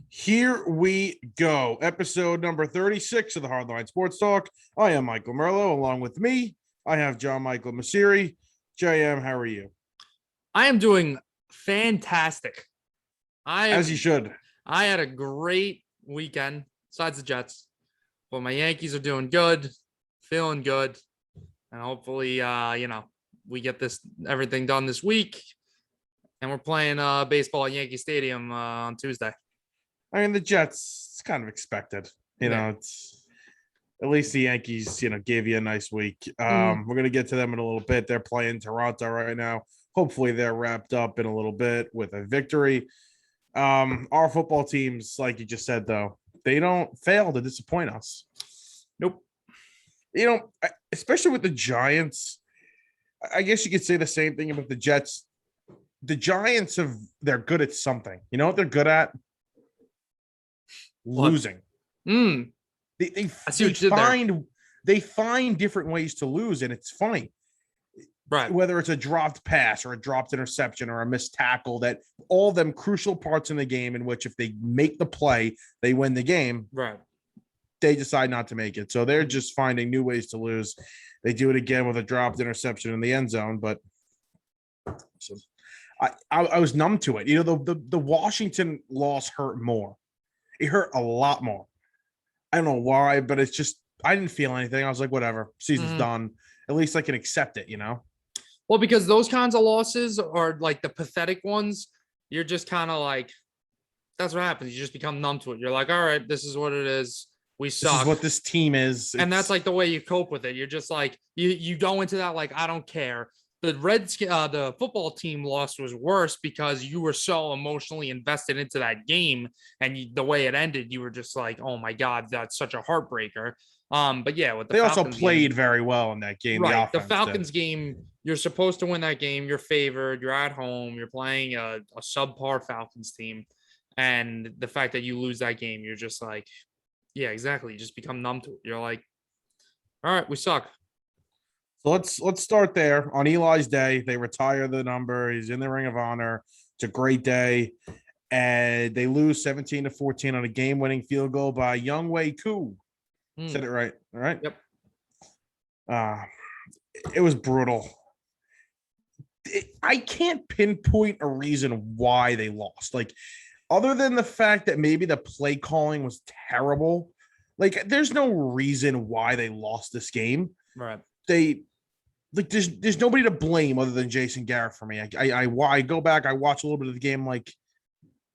Here we go. Episode number 36 of the Hardline Sports Talk. I am Michael Merlo. Along with me, I have John Michael Masiri. JM, how are you? I am doing fantastic. As you should. I had a great weekend, besides the Jets. But my Yankees are doing good, feeling good. And hopefully, we get everything done this week. And we're playing baseball at Yankee Stadium on Tuesday. I mean, the Jets, it's kind of expected. It's at least the Yankees, gave you a nice week. We're going to get to them in a little bit. They're playing Toronto right now. Hopefully they're wrapped up in a little bit with a victory. Our football teams, like you just said, though, they don't fail to disappoint us. Nope. Especially with the Giants, I guess you could say the same thing about the Jets. The Giants they're good at something. You know what they're good at? Losing. They find different ways to lose, and it's funny. Right. Whether it's a dropped pass or a dropped interception or a missed tackle, that all them crucial parts in the game in which if they make the play, they win the game. Right. They decide not to make it. So they're just finding new ways to lose. They do it again with a dropped interception in the end zone, but so I was numb to it. The Washington loss hurt more. It hurt a lot more. I don't know why, but it's just I didn't feel anything. I was like, whatever, season's done. At least I can accept it, Well, because those kinds of losses are like the pathetic ones. You're just kind of like, that's what happens. You just become numb to it. You're like, all right, this is what it is. We suck. This is what this team is. And that's like the way you cope with it. You're just like, you go into that like, I don't care. The football team loss was worse because you were so emotionally invested into that game, and the way it ended, you were just like, "Oh my God, that's such a heartbreaker." But yeah, with they also played very well in that game. Right, the Falcons game, you're supposed to win that game. You're favored. You're at home. You're playing a subpar Falcons team, and the fact that you lose that game, you're just like, yeah, exactly. You just become numb to it. You're like, all right, we suck. So let's start there. On Eli's day, they retire the number. He's in the Ring of Honor. It's a great day. And they lose 17-14 on a game-winning field goal by Younghoe Koo. Said it right. All right? Yep. It was brutal. I can't pinpoint a reason why they lost. Like, other than the fact that maybe the play calling was terrible, like, there's no reason why they lost this game. Right. There's nobody to blame other than Jason Garrett for me. I go back, I watch a little bit of the game. Like,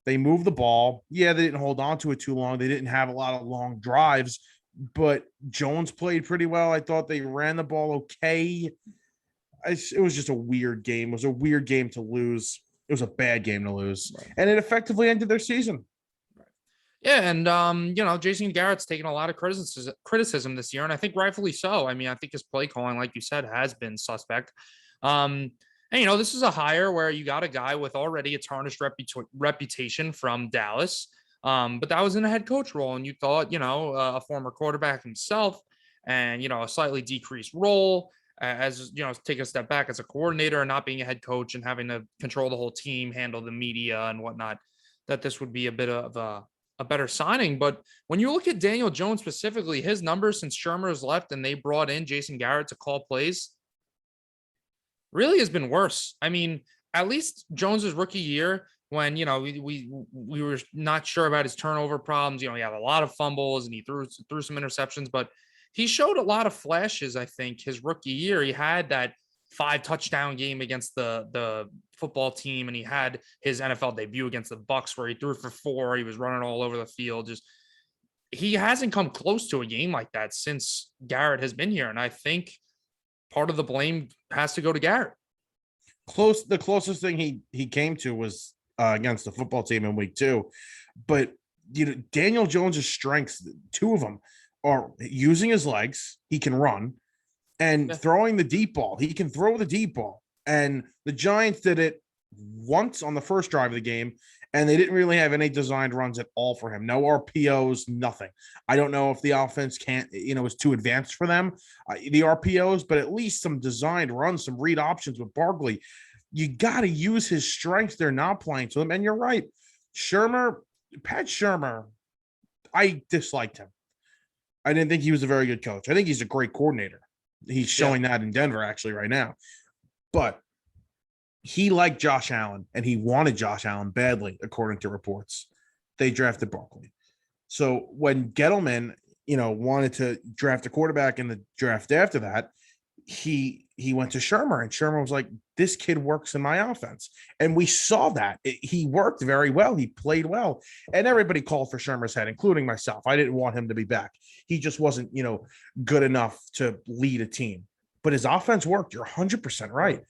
they moved the ball. Yeah, they didn't hold on to it too long. They didn't have a lot of long drives, but Jones played pretty well. I thought they ran the ball okay. It was just a weird game. It was a weird game to lose. It was a bad game to lose, and it effectively ended their season. Yeah, and Jason Garrett's taken a lot of criticism this year, and I think rightfully so. I mean, I think his play calling, like you said, has been suspect. And this is a hire where you got a guy with already a tarnished reputation from Dallas, but that was in a head coach role, and you thought, a former quarterback himself, and a slightly decreased role as take a step back as a coordinator and not being a head coach and having to control the whole team, handle the media and whatnot, that this would be a bit of a better signing. But when you look at Daniel Jones specifically, his numbers since Shermer's left and they brought in Jason Garrett to call plays really has been worse. I mean, at least Jones's rookie year, when we were not sure about his turnover problems, he had a lot of fumbles and he threw some interceptions, but he showed a lot of flashes. I think his rookie year, he had that 5-touchdown game against the football team, and he had his NFL debut against the Bucs where he threw for 4. He was running all over the field. He hasn't come close to a game like that since Garrett has been here, and I think part of the blame has to go to Garrett. The closest thing he came to was against the football team in week 2, but Daniel Jones's strengths, 2 of them, are using his legs. He can run. And throwing the deep ball. He can throw the deep ball. And the Giants did it once on the first drive of the game, and they didn't really have any designed runs at all for him. No RPOs, nothing. I don't know if the offense is too advanced for them, the RPOs, but at least some designed runs, some read options with Barkley. You got to use his strengths. They're not playing to him. And you're right. Shermer, Pat Shurmur, I disliked him. I didn't think he was a very good coach. I think he's a great coordinator. He's showing that in Denver actually right now. But he liked Josh Allen, and he wanted Josh Allen badly, according to reports. They drafted Barkley. So when Gettleman, wanted to draft a quarterback in the draft after that, he went to Shurmur, and Shurmur was like, this kid works in my offense. And we saw that. He worked very well. He played well. And everybody called for Shurmur's head, including myself. I didn't want him to be back. He just wasn't, good enough to lead a team. But his offense worked. You're 100% right.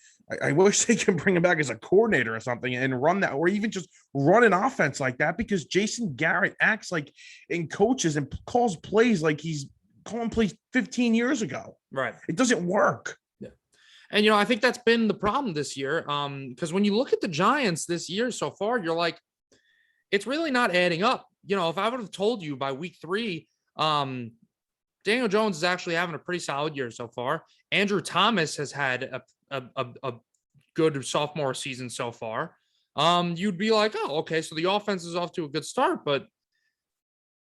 I wish they can bring him back as a coordinator or something and run that, or even just run an offense like that, because Jason Garrett acts like and coaches and calls plays like he's calling plays 15 years ago. Right. It doesn't work. Yeah. And, I think that's been the problem this year. Because when you look at the Giants this year so far, you're like, it's really not adding up. If I would have told you by week 3, Daniel Jones is actually having a pretty solid year so far. Andrew Thomas has had a good sophomore season so far. You'd be like, oh, okay, so the offense is off to a good start, but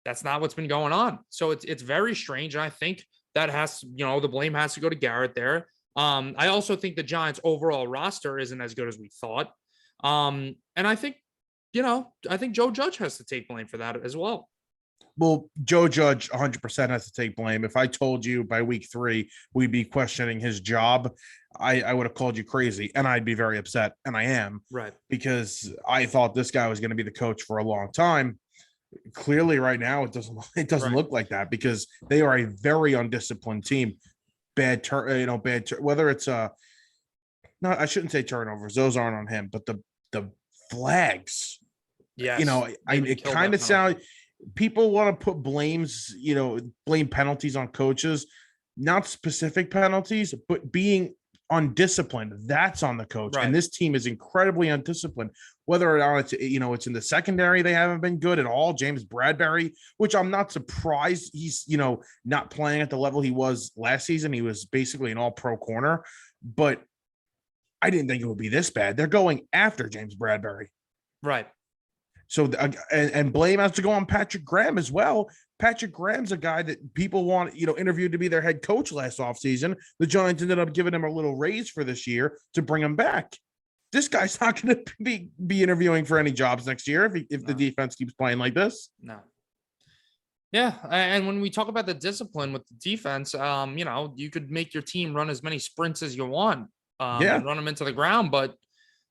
that's not what's been going on. So it's very strange. And I think that the blame has to go to Garrett there. I also think the Giants' overall roster isn't as good as we thought. And I think, I think Joe Judge has to take blame for that as well. Well, Joe Judge 100% has to take blame. If I told you by week 3 we'd be questioning his job, I would have called you crazy, and I'd be very upset, and I am. Right. Because I thought this guy was going to be the coach for a long time. Clearly, right now, it doesn't look like that, because they are a very undisciplined team. Whether it's no, I shouldn't say turnovers; those aren't on him, but the flags. Yes. It kind of sounds. People want to put blame penalties on coaches, not specific penalties, but being undisciplined. That's on the coach. Right. And this team is incredibly undisciplined. Whether or not it's in the secondary, they haven't been good at all. James Bradbury, which I'm not surprised he's, not playing at the level he was last season. He was basically an all-pro corner, but I didn't think it would be this bad. They're going after James Bradbury. Right. So, and blame has to go on Patrick Graham as well. Patrick Graham's a guy that people want, interviewed to be their head coach last offseason. The Giants ended up giving him a little raise for this year to bring him back. This guy's not going to be interviewing for any jobs next year if the defense keeps playing like this. No. Yeah, and when we talk about the discipline with the defense, you could make your team run as many sprints as you want, and run them into the ground. But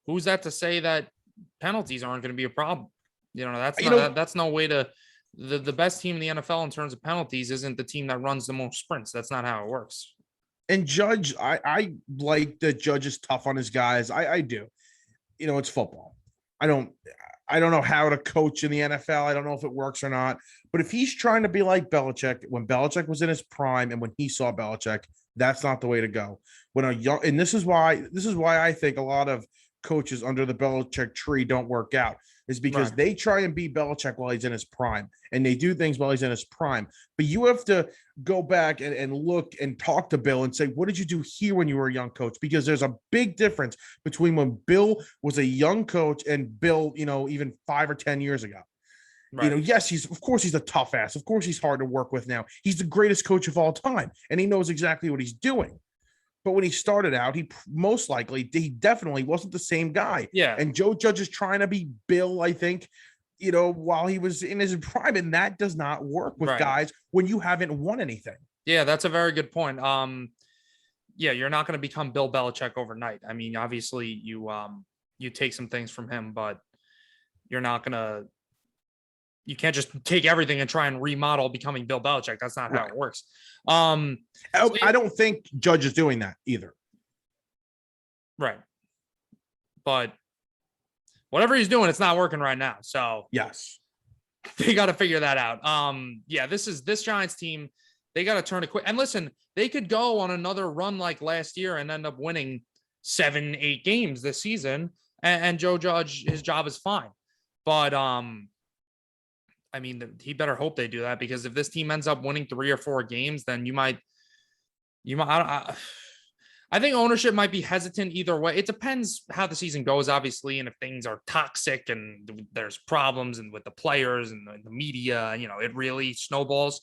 who's that to say that penalties aren't going to be a problem? That's no way to. The best team in the NFL in terms of penalties isn't the team that runs the most sprints. That's not how it works. And Judge, I like that Judge is tough on his guys. I do. It's football. I don't know how to coach in the NFL. I don't know if it works or not. But if he's trying to be like Belichick, when Belichick was in his prime and when he saw Belichick, that's not the way to go. And this is why I think a lot of coaches under the Belichick tree don't work out, is because they try and be Belichick while he's in his prime, and they do things while he's in his prime. But you have to go back and look and talk to Bill and say, what did you do here when you were a young coach? Because there's a big difference between when Bill was a young coach and Bill, even 5 or 10 years ago. Right. Yes, he's a tough ass. Of course, he's hard to work with now. He's the greatest coach of all time, and he knows exactly what he's doing. But when he started out, he definitely wasn't the same guy. Yeah. And Joe Judge is trying to be Bill, I think, while he was in his prime. And that does not work with guys when you haven't won anything. Yeah, that's a very good point. You're not going to become Bill Belichick overnight. I mean, obviously you take some things from him, but you're not going to. You can't just take everything and try and remodel becoming Bill Belichick. That's not how it works. I don't think Judge is doing that either. Right. But whatever he's doing, it's not working right now. So yes, they got to figure that out. This Giants team. They got to turn it quick. And listen, they could go on another run like last year and end up winning 7-8 games this season. And Joe Judge, his job is fine. But, I mean, he better hope they do that, because if this team ends up winning 3 or 4 games, then I I think ownership might be hesitant either way. It depends how the season goes, obviously, and if things are toxic and there's problems and with the players and the media, it really snowballs.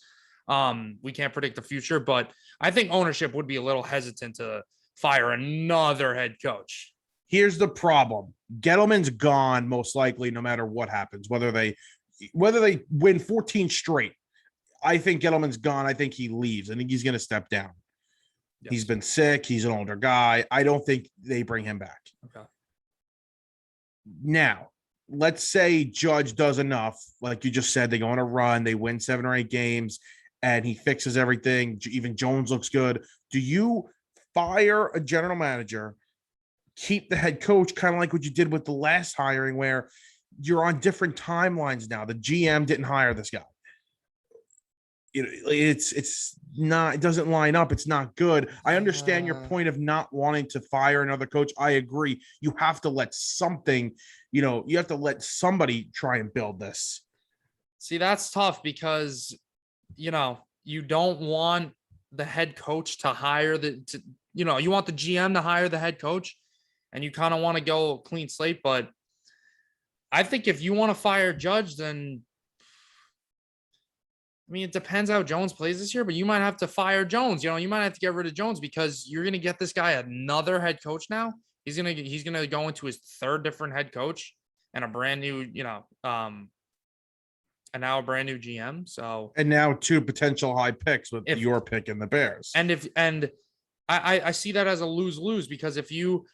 We can't predict the future, but I think ownership would be a little hesitant to fire another head coach. Here's the problem. Gettleman's gone most likely no matter what happens, whether they win 14 straight. I think Gettleman's gone. I think he leaves. I think he's going to step down. Yes. He's been sick. He's an older guy. I don't think they bring him back. Okay. Now, let's say Judge does enough. Like you just said, they go on a run. They win 7 or 8 games, and he fixes everything. Even Jones looks good. Do you fire a general manager, keep the head coach, kind of like what you did with the last hiring where you're on different timelines now? The GM didn't hire this guy. It's not, it doesn't line up. It's not good. I understand your point of not wanting to fire another coach. I agree. You have to let something, you have to let somebody try and build this. See, that's tough because, you don't want the head coach to hire you want the GM to hire the head coach, and you kind of want to go clean slate. But I think if you want to fire Judge, then it depends how Jones plays this year, but you might have to fire Jones. You might have to get rid of Jones because you're going to get this guy another head coach now. He's going to go into his 3rd different head coach and a brand new, and now a brand new GM. So, and now 2 potential high picks with your pick and the Bears. And I see that as a lose-lose because if you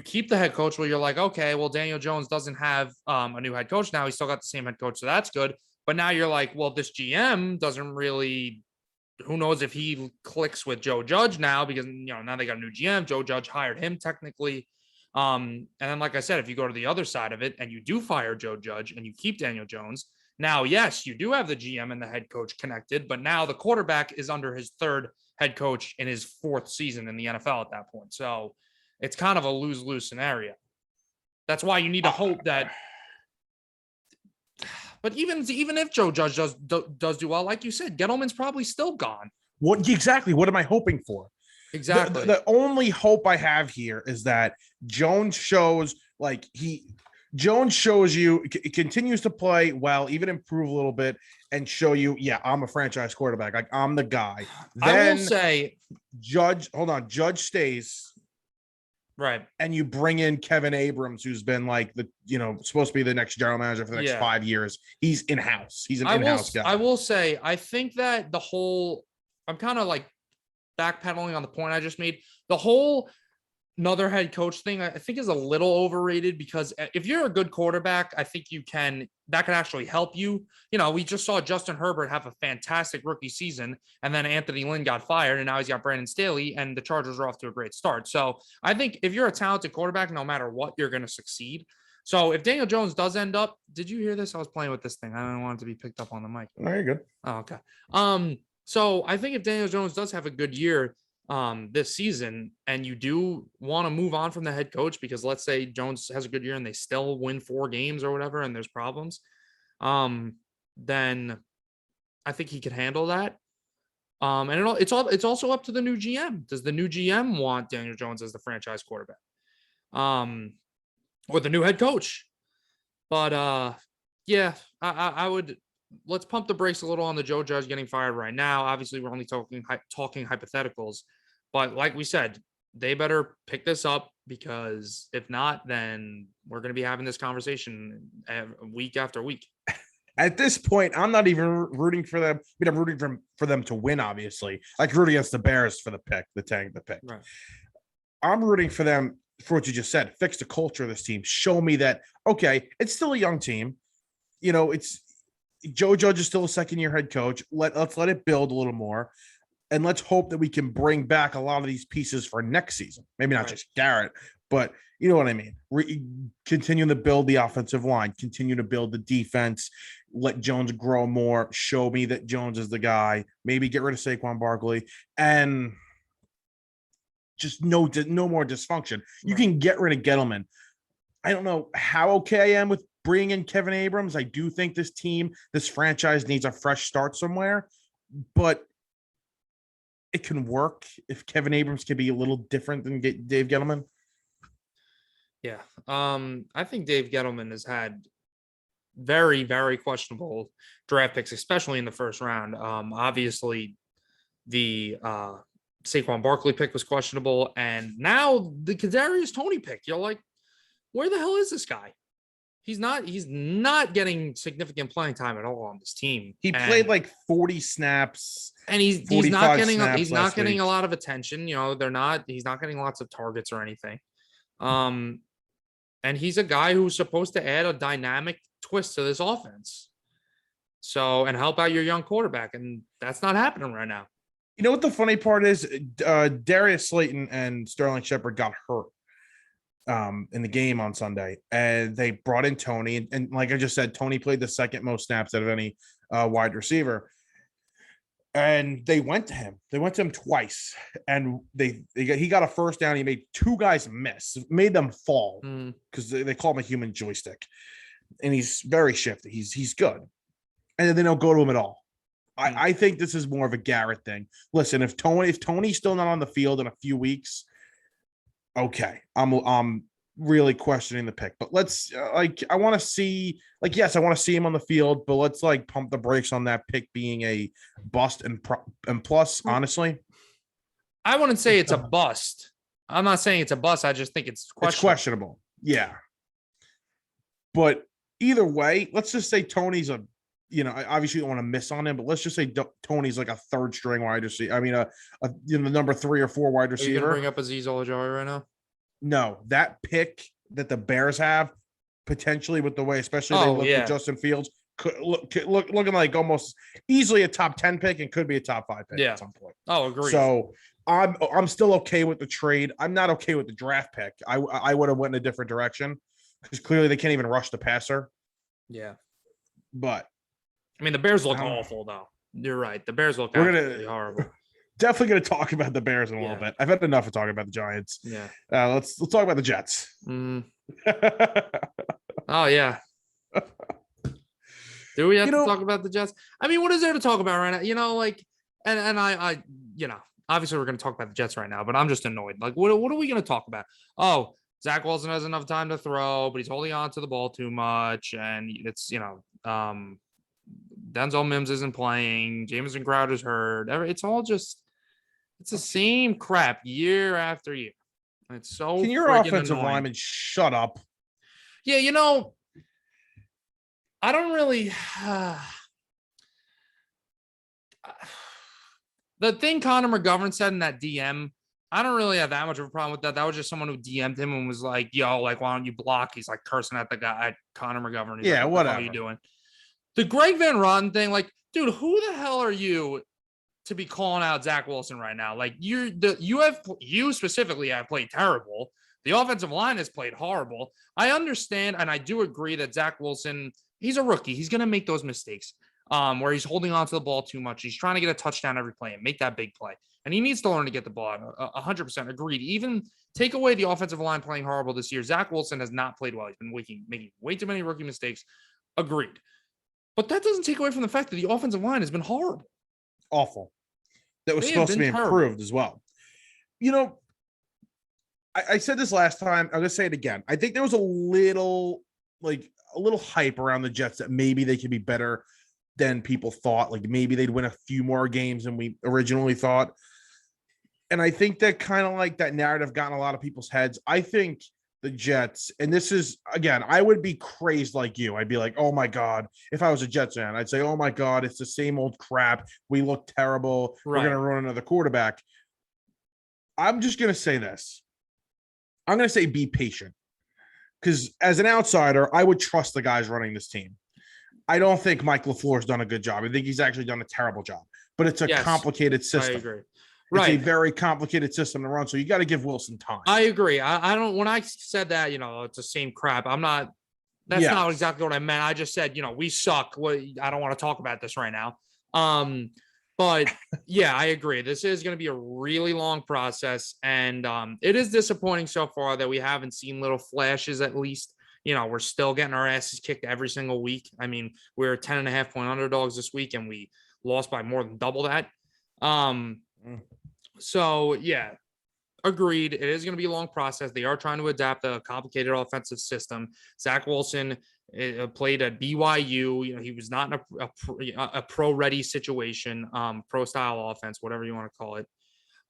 keep the head coach, well, you're like, okay, well, Daniel Jones doesn't have a new head coach now. He's still got the same head coach. So that's good. But now you're like, well, this GM doesn't really, who knows if he clicks with Joe Judge now because, now they got a new GM. Joe Judge hired him technically. And then, like I said, if you go to the other side of it and you do fire Joe Judge and you keep Daniel Jones, now, yes, you do have the GM and the head coach connected, but now the quarterback is under his 3rd head coach in his 4th season in the NFL at that point. So it's kind of a lose-lose scenario. That's why you need to hope that. But even if Joe Judge does do well, like you said, Gettleman's probably still gone. What exactly? What am I hoping for? Exactly. The only hope I have here is that Jones shows you continues to play well, even improve a little bit, and show you, yeah, I'm a franchise quarterback. Like I'm the guy. Then I will say, Judge stays. Right. And you bring in Kevin Abrams, who's been like supposed to be the next general manager for the next 5 years. He's in-house. He's an in-house guy. I will say, I think that I'm kind of like backpedaling on the point I just made. The whole another head coach thing, I think is a little overrated because if you're a good quarterback, I think that can actually help you. We just saw Justin Herbert have a fantastic rookie season, and then Anthony Lynn got fired, and now he's got Brandon Staley, and the Chargers are off to a great start. So I think if you're a talented quarterback, no matter what, you're going to succeed. So if Daniel Jones does end up, did you hear this? I was playing with this thing. I don't want it to be picked up on the mic. No, you're good. Oh, okay. So I think if Daniel Jones does have a good year this season, and you do want to move on from the head coach, because let's say Jones has a good year and they still win 4 games or whatever, and there's problems, then I think he could handle that. And it's also up to the new GM. Does the new GM want Daniel Jones as the franchise quarterback? Or the new head coach? But yeah, I would. Let's pump the brakes a little on the Joe Judge getting fired right now. Obviously, we're only talking hypotheticals, but like we said, they better pick this up, because if not, then we're going to be having this conversation week after week. At this point, I'm not even rooting for them. I'm rooting for them to win, obviously. Like rooting against the Bears for the pick. Right. I'm rooting for them for what you just said. Fix the culture of this team. Show me that, okay, it's still a young team. It's Joe Judge is still a second-year head coach. Let's let it build a little more, and let's hope that we can bring back a lot of these pieces for next season. Maybe not just Garrett, but you know what I mean. Continue to build the offensive line, continue to build the defense, let Jones grow more, show me that Jones is the guy, maybe get rid of Saquon Barkley, and just no more dysfunction. You can get rid of Gettleman. I don't know how okay I am with bringing in Kevin Abrams. I do think this franchise needs a fresh start somewhere, but it can work if Kevin Abrams can be a little different than Dave Gettleman. Yeah. I think Dave Gettleman has had very, very questionable draft picks, especially in the first round. Obviously, the Saquon Barkley pick was questionable, and now the Kadarius Toney pick. You're like, where the hell is this guy? He's not getting significant playing time at all on this team. He played like 40 snaps, and he's not getting week. a lot of attention. He's not getting lots of targets or anything. And he's a guy who's supposed to add a dynamic twist to this offense. So, and help out your young quarterback. And that's not happening right now. You know what the funny part is? Darius Slayton and Sterling Shepard got hurt in the game on Sunday. And they brought in Toney. And like I just said, Toney played the second most snaps out of any wide receiver. And they went to him. They went to him twice, and he got a first down. He made two guys miss, made them fall because they call him a human joystick, and he's very shifty. He's good, and then they don't go to him at all. I think this is more of a Garrett thing. Listen, if Tony's still not on the field in a few weeks, okay, I'm really questioning the pick. But let's I want to see yes, I want to see him on the field, but let's pump the brakes on that pick being a bust and plus. Honestly, I wouldn't say it's a bust. I'm not saying it's a bust. I just think it's questionable. It's questionable. Yeah, but either way, let's just say Tony's I obviously don't want to miss on him, but let's just say Tony's like a third string wide receiver. I mean, the number 3 or 4 wide receiver. Are you gonna bring up Azeez Ojulari right now? No, that pick that the Bears have potentially with the way, especially they look at Justin Fields, looking like almost easily a top 10 pick and could be a top 5 pick at some point. Oh, agreed. So I'm still okay with the trade. I'm not okay with the draft pick. I would have went in a different direction because clearly they can't even rush the passer. Yeah, but I mean the Bears look awful though. You're right. The Bears look absolutely horrible. Definitely going to talk about the Bears in a little bit. I've had enough of talking about the Giants. Yeah. Let's talk about the Jets. Oh yeah. Do we have to talk about the Jets? I mean, what is there to talk about right now? And I obviously we're going to talk about the Jets right now, but I'm just annoyed. Like, what are we going to talk about? Oh, Zach Wilson has enough time to throw, but he's holding on to the ball too much, and it's Denzel Mims isn't playing. Jamison Crowder's hurt. It's all just. It's the same crap year after year. It's so. Can your offensive lineman shut up? Yeah, I don't really. The thing Connor McGovern said in that DM, I don't really have that much of a problem with that. That was just someone who DM'd him and was like, "Yo, why don't you block?" He's like cursing at the guy, at Connor McGovern. He's like, whatever. What are you doing? The Greg Van Roten thing, dude, who the hell are you to be calling out Zach Wilson right now? You specifically have played terrible. The offensive line has played horrible. I understand, and I do agree that Zach Wilson, he's a rookie. He's going to make those mistakes where he's holding on to the ball too much. He's trying to get a touchdown every play and make that big play. And he needs to learn to get the ball. 100% agreed. Even take away the offensive line playing horrible this year, Zach Wilson has not played well. He's been making way too many rookie mistakes. Agreed. But that doesn't take away from the fact that the offensive line has been horrible. Awful. That was supposed to be improved as well. I said this last time. I'm going to say it again. I think there was a little hype around the Jets that maybe they could be better than people thought. Like maybe they'd win a few more games than we originally thought. And I think that kind of that narrative got in a lot of people's heads. I think the Jets, and this is, again, I would be crazed like you. I'd be like, oh my God, if I was a Jets fan, I'd say, oh my God, it's the same old crap. We look terrible. Right. We're going to run another quarterback. I'm just going to say this. I'm going to say be patient. Because as an outsider, I would trust the guys running this team. I don't think Mike LaFleur's done a good job. I think he's actually done a terrible job. But it's a complicated system. I agree. It's a very complicated system to run, so you got to give Wilson time. I agree. I don't. When I said that, it's the same crap. I'm not. That's not exactly what I meant. I just said, we suck. I don't want to talk about this right now. But yeah, I agree. This is going to be a really long process, and it is disappointing so far that we haven't seen little flashes. At least, we're still getting our asses kicked every single week. I mean, we're 10.5-point underdogs this week, and we lost by more than double that. Mm. So, yeah, agreed. It is going to be a long process. They are trying to adapt a complicated offensive system. Zach Wilson played at BYU. You know, he was not in a pro-ready situation, pro-style offense, whatever you want to call it.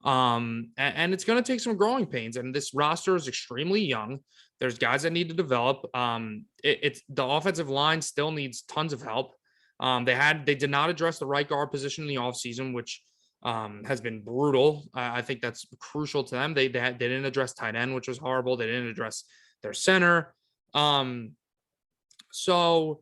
And it's going to take some growing pains. And this roster is extremely young. There's guys that need to develop. It's the offensive line still needs tons of help. They did not address the right guard position in the offseason, which has been brutal. I think that's crucial to them. They didn't address tight end, which was horrible. They didn't address their center. So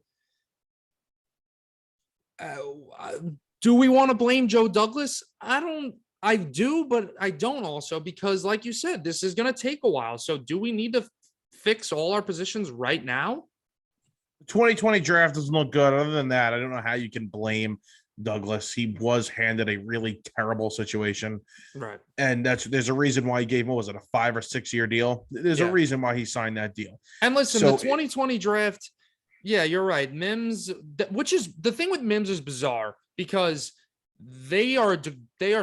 do we want to blame Joe Douglas? I do, but I don't also, because like you said, this is going to take a while. So do we need to fix all our positions right now? 2020 draft doesn't look good. Other than that, I don't know how you can blame Douglas. He was handed a really terrible situation. Right. And there's a reason why he gave him, what was it, a 5 or 6 year deal? There's a reason why he signed that deal. And listen, the 2020 draft, yeah, you're right. Mims, which is the thing with Mims is bizarre because they are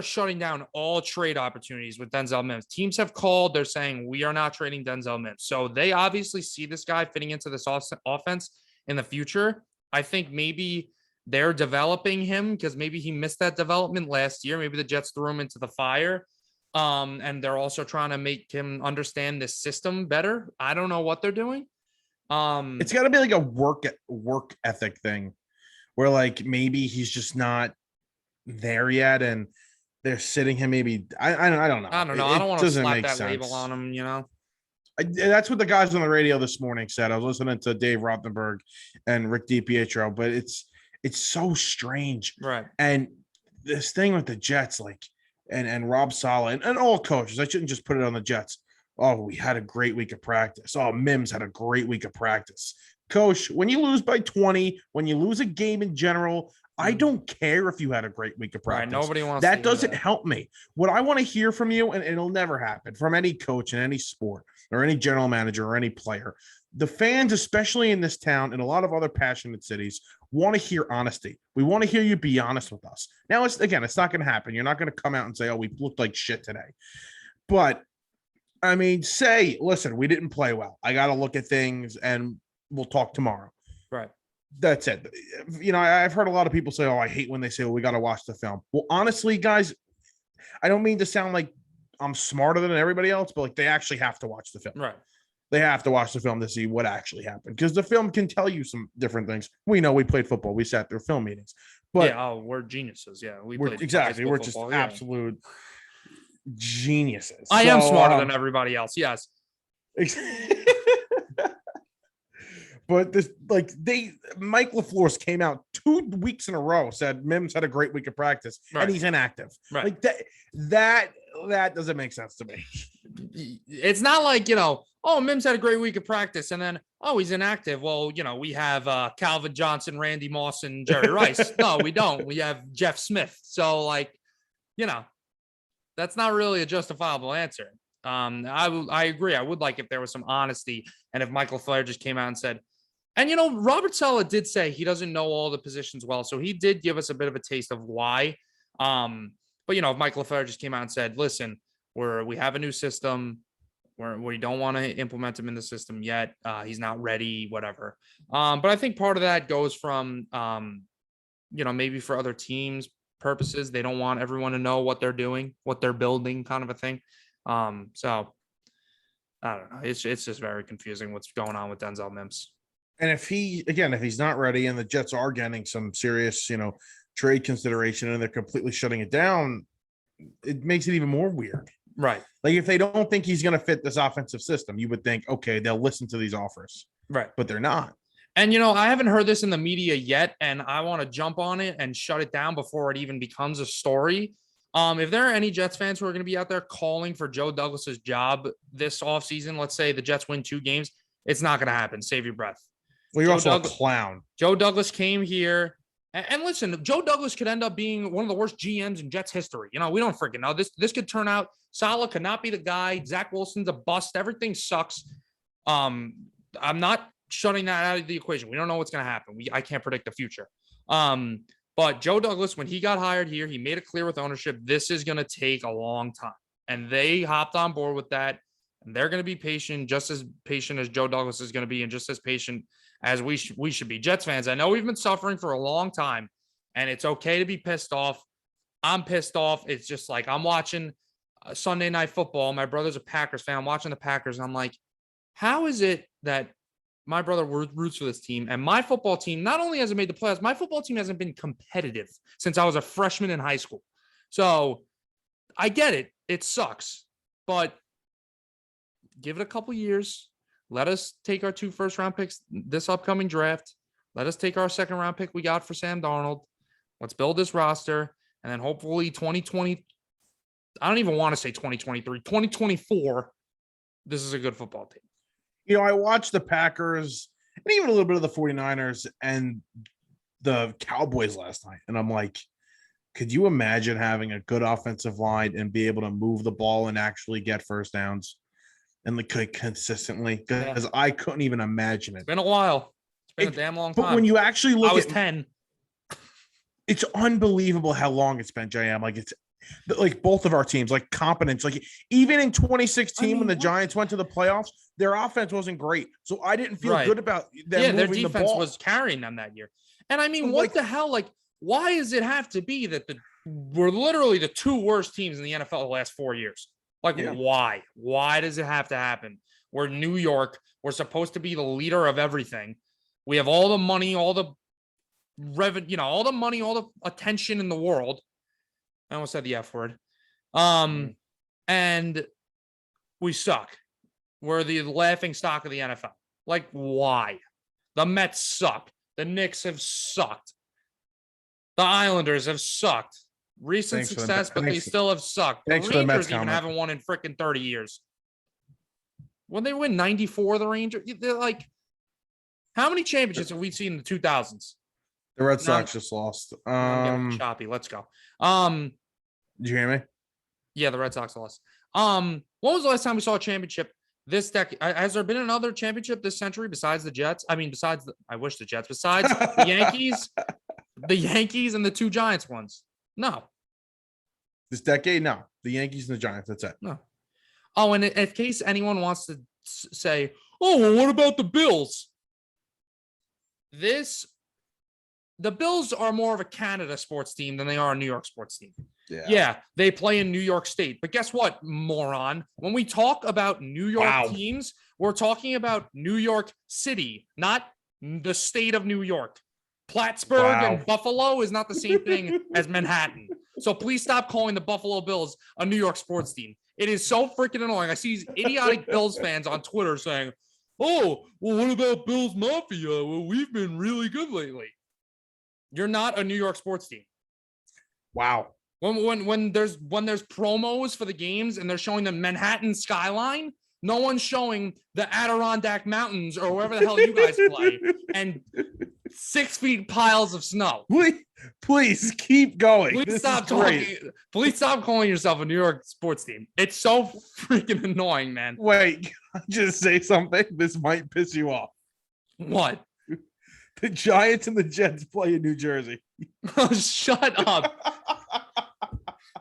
shutting down all trade opportunities with Denzel Mims. Teams have called. They're saying we are not trading Denzel Mims. So they obviously see this guy fitting into this offense in the future. I think maybe they're developing him because maybe he missed that development last year. Maybe the Jets threw him into the fire. And they're also trying to make him understand this system better. I don't know what they're doing. It's got to be like a work ethic thing where like maybe he's just not there yet and they're sitting him maybe I don't know. I don't want to slap that label on him, you know. That's what the guys on the radio this morning said. I was listening to Dave Rothenberg and Rick DiPietro, but it's so strange. Right. And this thing with the Jets, like and Rob Saleh and all coaches, I shouldn't just put it on the Jets. Oh, we had a great week of practice. Oh, Mims had a great week of practice. Coach, when you lose by 20, when you lose a game in general, I don't care if you had a great week of practice. Right, nobody wants that. Doesn't help me. What I want to hear from you, and it'll never happen from any coach in any sport or any general manager or any player. The fans, especially in this town and a lot of other passionate cities, want to hear honesty. We want to hear you be honest with us. Now, it's not going to happen. You're not going to come out and say, oh, we looked like shit today. But I mean, listen, we didn't play well. I got to look at things and we'll talk tomorrow. Right. That's it. You know, I've heard a lot of people say, oh, I hate when they say, well, we got to watch the film. Well, honestly, guys, I don't mean to sound like I'm smarter than everybody else, but like they actually have to watch the film. Right. They have to watch the film to see what actually happened because the film can tell you some different things. We know we played football. We sat through film meetings. But we're geniuses. Yeah, we're just absolute geniuses. I am smarter than everybody else. Yes. But Mike LaFleur came out 2 weeks in a row, said Mims had a great week of practice and he's inactive. Right. Like that doesn't make sense to me. It's not like, you know, oh, Mims had a great week of practice and then, oh, he's inactive. Well, you know, we have Calvin Johnson, Randy Moss, and Jerry Rice. No, we don't. We have Jeff Smith. So like, you know, that's not really a justifiable answer. I agree. I would like if there was some honesty and if Michael LaFleur just came out and said, and, you know, Robert Saleh did say he doesn't know all the positions well. So he did give us a bit of a taste of why. But, you know, if Michael LaFleur just came out and said, listen, we have a new system. We don't want to implement him in the system yet. He's not ready, whatever. But I think part of that goes from, you know, maybe for other teams purposes, they don't want everyone to know what they're doing, what they're building, kind of a thing. So I don't know. It's just very confusing what's going on with Denzel Mims. And if he's not ready and the Jets are getting some serious, you know, trade consideration and they're completely shutting it down, it makes it even more weird. Right. Like if they don't think he's going to fit this offensive system, you would think, okay, they'll listen to these offers. Right. But they're not. And, you know, I haven't heard this in the media yet, and I want to jump on it and shut it down before it even becomes a story. If there are any Jets fans who are going to be out there calling for Joe Douglas's job this offseason, let's say the Jets win 2 games, it's not going to happen. Save your breath. Well, you're also a clown. Joe Douglas came here. And listen, Joe Douglas could end up being one of the worst GMs in Jets history. You know, we don't freaking know. This could turn out. Saleh could not be the guy. Zach Wilson's a bust. Everything sucks. I'm not shutting that out of the equation. We don't know what's going to happen. I can't predict the future. But Joe Douglas, when he got hired here, he made it clear with ownership, this is going to take a long time. And they hopped on board with that. And they're going to be patient, just as patient as Joe Douglas is going to be, and just as patient as we should be. Jets fans, I know we've been suffering for a long time, and it's okay to be pissed off. I'm pissed off. It's just like I'm watching Sunday Night Football. My brother's a Packers fan. I'm watching the Packers, and I'm like, how is it that my brother roots for this team, and my football team not only hasn't made the playoffs, my football team hasn't been competitive since I was a freshman in high school. So I get it. It sucks, but give it a couple years. Let us take our 2 first-round picks this upcoming draft. Let us take our second-round pick we got for Sam Darnold. Let's build this roster, and then hopefully 2020, I don't even want to say 2023, 2024, this is a good football team. You know, I watched the Packers and even a little bit of the 49ers and the Cowboys last night. And I'm like, could you imagine having a good offensive line and be able to move the ball and actually get first downs and like consistently? Because I couldn't even imagine it. It's been a while. It's been a damn long time. But when you actually look, I was 10. It's unbelievable how long it's been, JM. Like it's like both of our teams, like competence. Like even in 2016, when the Giants went to the playoffs, their offense wasn't great. So I didn't feel good about them. Yeah, their defense was carrying them that year. And I mean, what the hell? Like, why does it have to be that we're literally the 2 worst teams in the NFL the last 4 years? Like, why? Why does it have to happen? We're New York. We're supposed to be the leader of everything. We have all the money, all the revenue, all the money, all the attention in the world. I almost said the F word. And we suck. We're the laughing stock of the NFL. Like, why? The Mets suck. The Knicks have sucked. The Islanders have sucked. Recent success, but they still have sucked. The Rangers even haven't won in freaking 30 years. When they win 94, the Rangers, they're like, how many championships have we seen in the 2000s? The Red Sox just lost. I'm getting choppy. Let's go. Did you hear me? Yeah, the Red Sox lost. When was the last time we saw a championship this decade? Has there been another championship this century besides the Jets? I mean, besides the Yankees, the Yankees and the 2 Giants ones. No. This decade, no. The Yankees and the Giants. That's it. No. Oh, and in case anyone wants to say, oh, well, what about the Bills? The Bills are more of a Canada sports team than they are a New York sports team. Yeah, they play in New York State. But guess what, moron? When we talk about New York teams, we're talking about New York City, not the state of New York. Plattsburgh and Buffalo is not the same thing as Manhattan. So please stop calling the Buffalo Bills a New York sports team. It is so freaking annoying. I see these idiotic Bills fans on Twitter saying, oh, well, what about Bills Mafia? Well, we've been really good lately. You're not a New York sports team. Wow. When there's promos for the games and they're showing the Manhattan skyline, no one's showing the Adirondack Mountains or wherever the hell you guys play and 6 feet piles of snow. Please keep going. Please stop talking. Please stop calling yourself a New York sports team. It's so freaking annoying, man. Wait, can I just say something? This might piss you off. What? The Giants and the Jets play in New Jersey. Oh, shut up.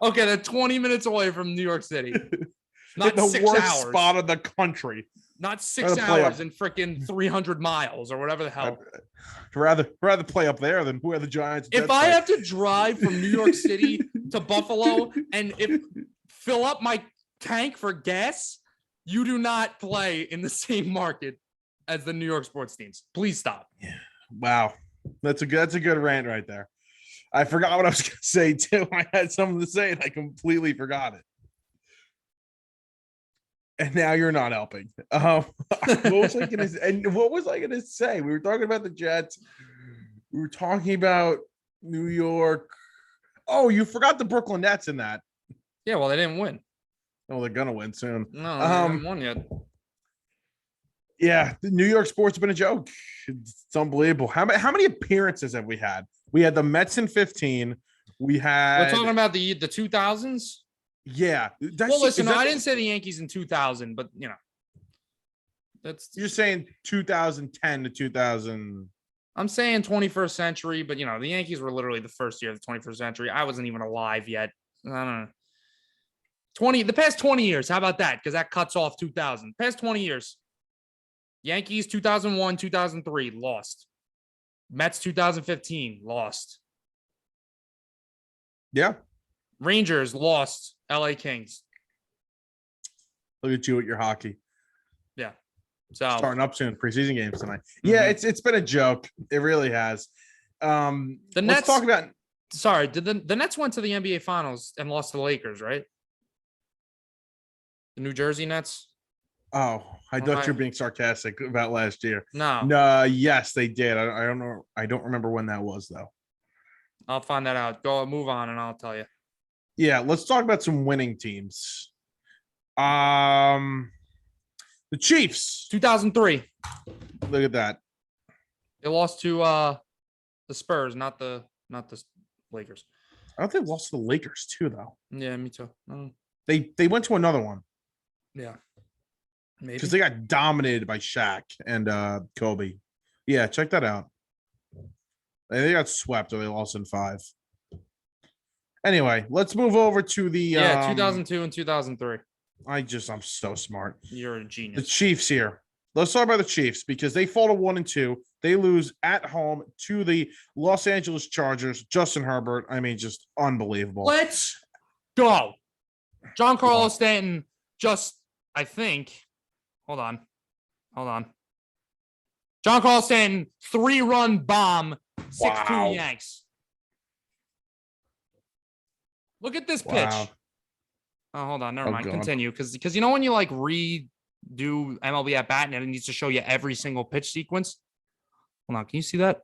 Okay, they're 20 minutes away from New York City. Not the 6 worst hours. Spot of the country. Not 6 hours and freaking 300 miles or whatever the hell. I'd rather play up there than where the Giants. If I have to drive from New York City to Buffalo and fill up my tank for gas, you do not play in the same market as the New York sports teams. Please stop. Yeah. Wow. That's a good rant right there. I forgot what I was going to say too. I had something to say and I completely forgot it. And now you're not helping. What was I going to say? We were talking about the Jets. We were talking about New York. Oh, you forgot the Brooklyn Nets in that. Yeah, well, they didn't win. Oh, they're going to win soon. No, they haven't won yet. Yeah, the New York sports have been a joke. It's unbelievable. How many appearances have we had? We had the Mets in 15. We're talking about the 2000s. Yeah. Well, listen, I didn't say the Yankees in 2000, but you're saying 2010 to 2000. I'm saying 21st century, but the Yankees were literally the first year of the 21st century. I wasn't even alive yet. I don't know. The past 20 years. How about that? Because that cuts off 2000. Past 20 years. Yankees 2001, 2003 lost. Mets 2015 lost. Yeah. Rangers lost. LA Kings. Look at you with your hockey. Yeah. So starting up soon, preseason games tonight. Yeah, it's been a joke. It really has. The Let's Nets talk about. Sorry, did the Nets went to the NBA Finals and lost to the Lakers, right? The New Jersey Nets. Oh, I thought you were being sarcastic about last year. No, yes, they did. I don't know. I don't remember when that was though. I'll find that out. Move on, and I'll tell you. Yeah, let's talk about some winning teams. The Chiefs. 2003. Look at that. They lost to the Spurs, not the Lakers. I don't think they lost to the Lakers too, though. Yeah, me too. They went to another one. Yeah. Maybe. Because they got dominated by Shaq and Kobe. Yeah, check that out. They got swept or they lost in 5. Anyway, let's move over to the 2002 and 2003. I'm so smart. You're a genius. The Chiefs here. Let's talk about the Chiefs because they fall to 1-2. They lose at home to the Los Angeles Chargers. Justin Herbert. I mean, just unbelievable. Let's go. John Carlos Stanton I think. Hold on. John Carlos Stanton, 3-run bomb, 6-2 Yanks. Look at this pitch. Oh, hold on. Never mind. God. Continue. Because when you redo MLB at bat and it needs to show you every single pitch sequence. Hold on. Can you see that?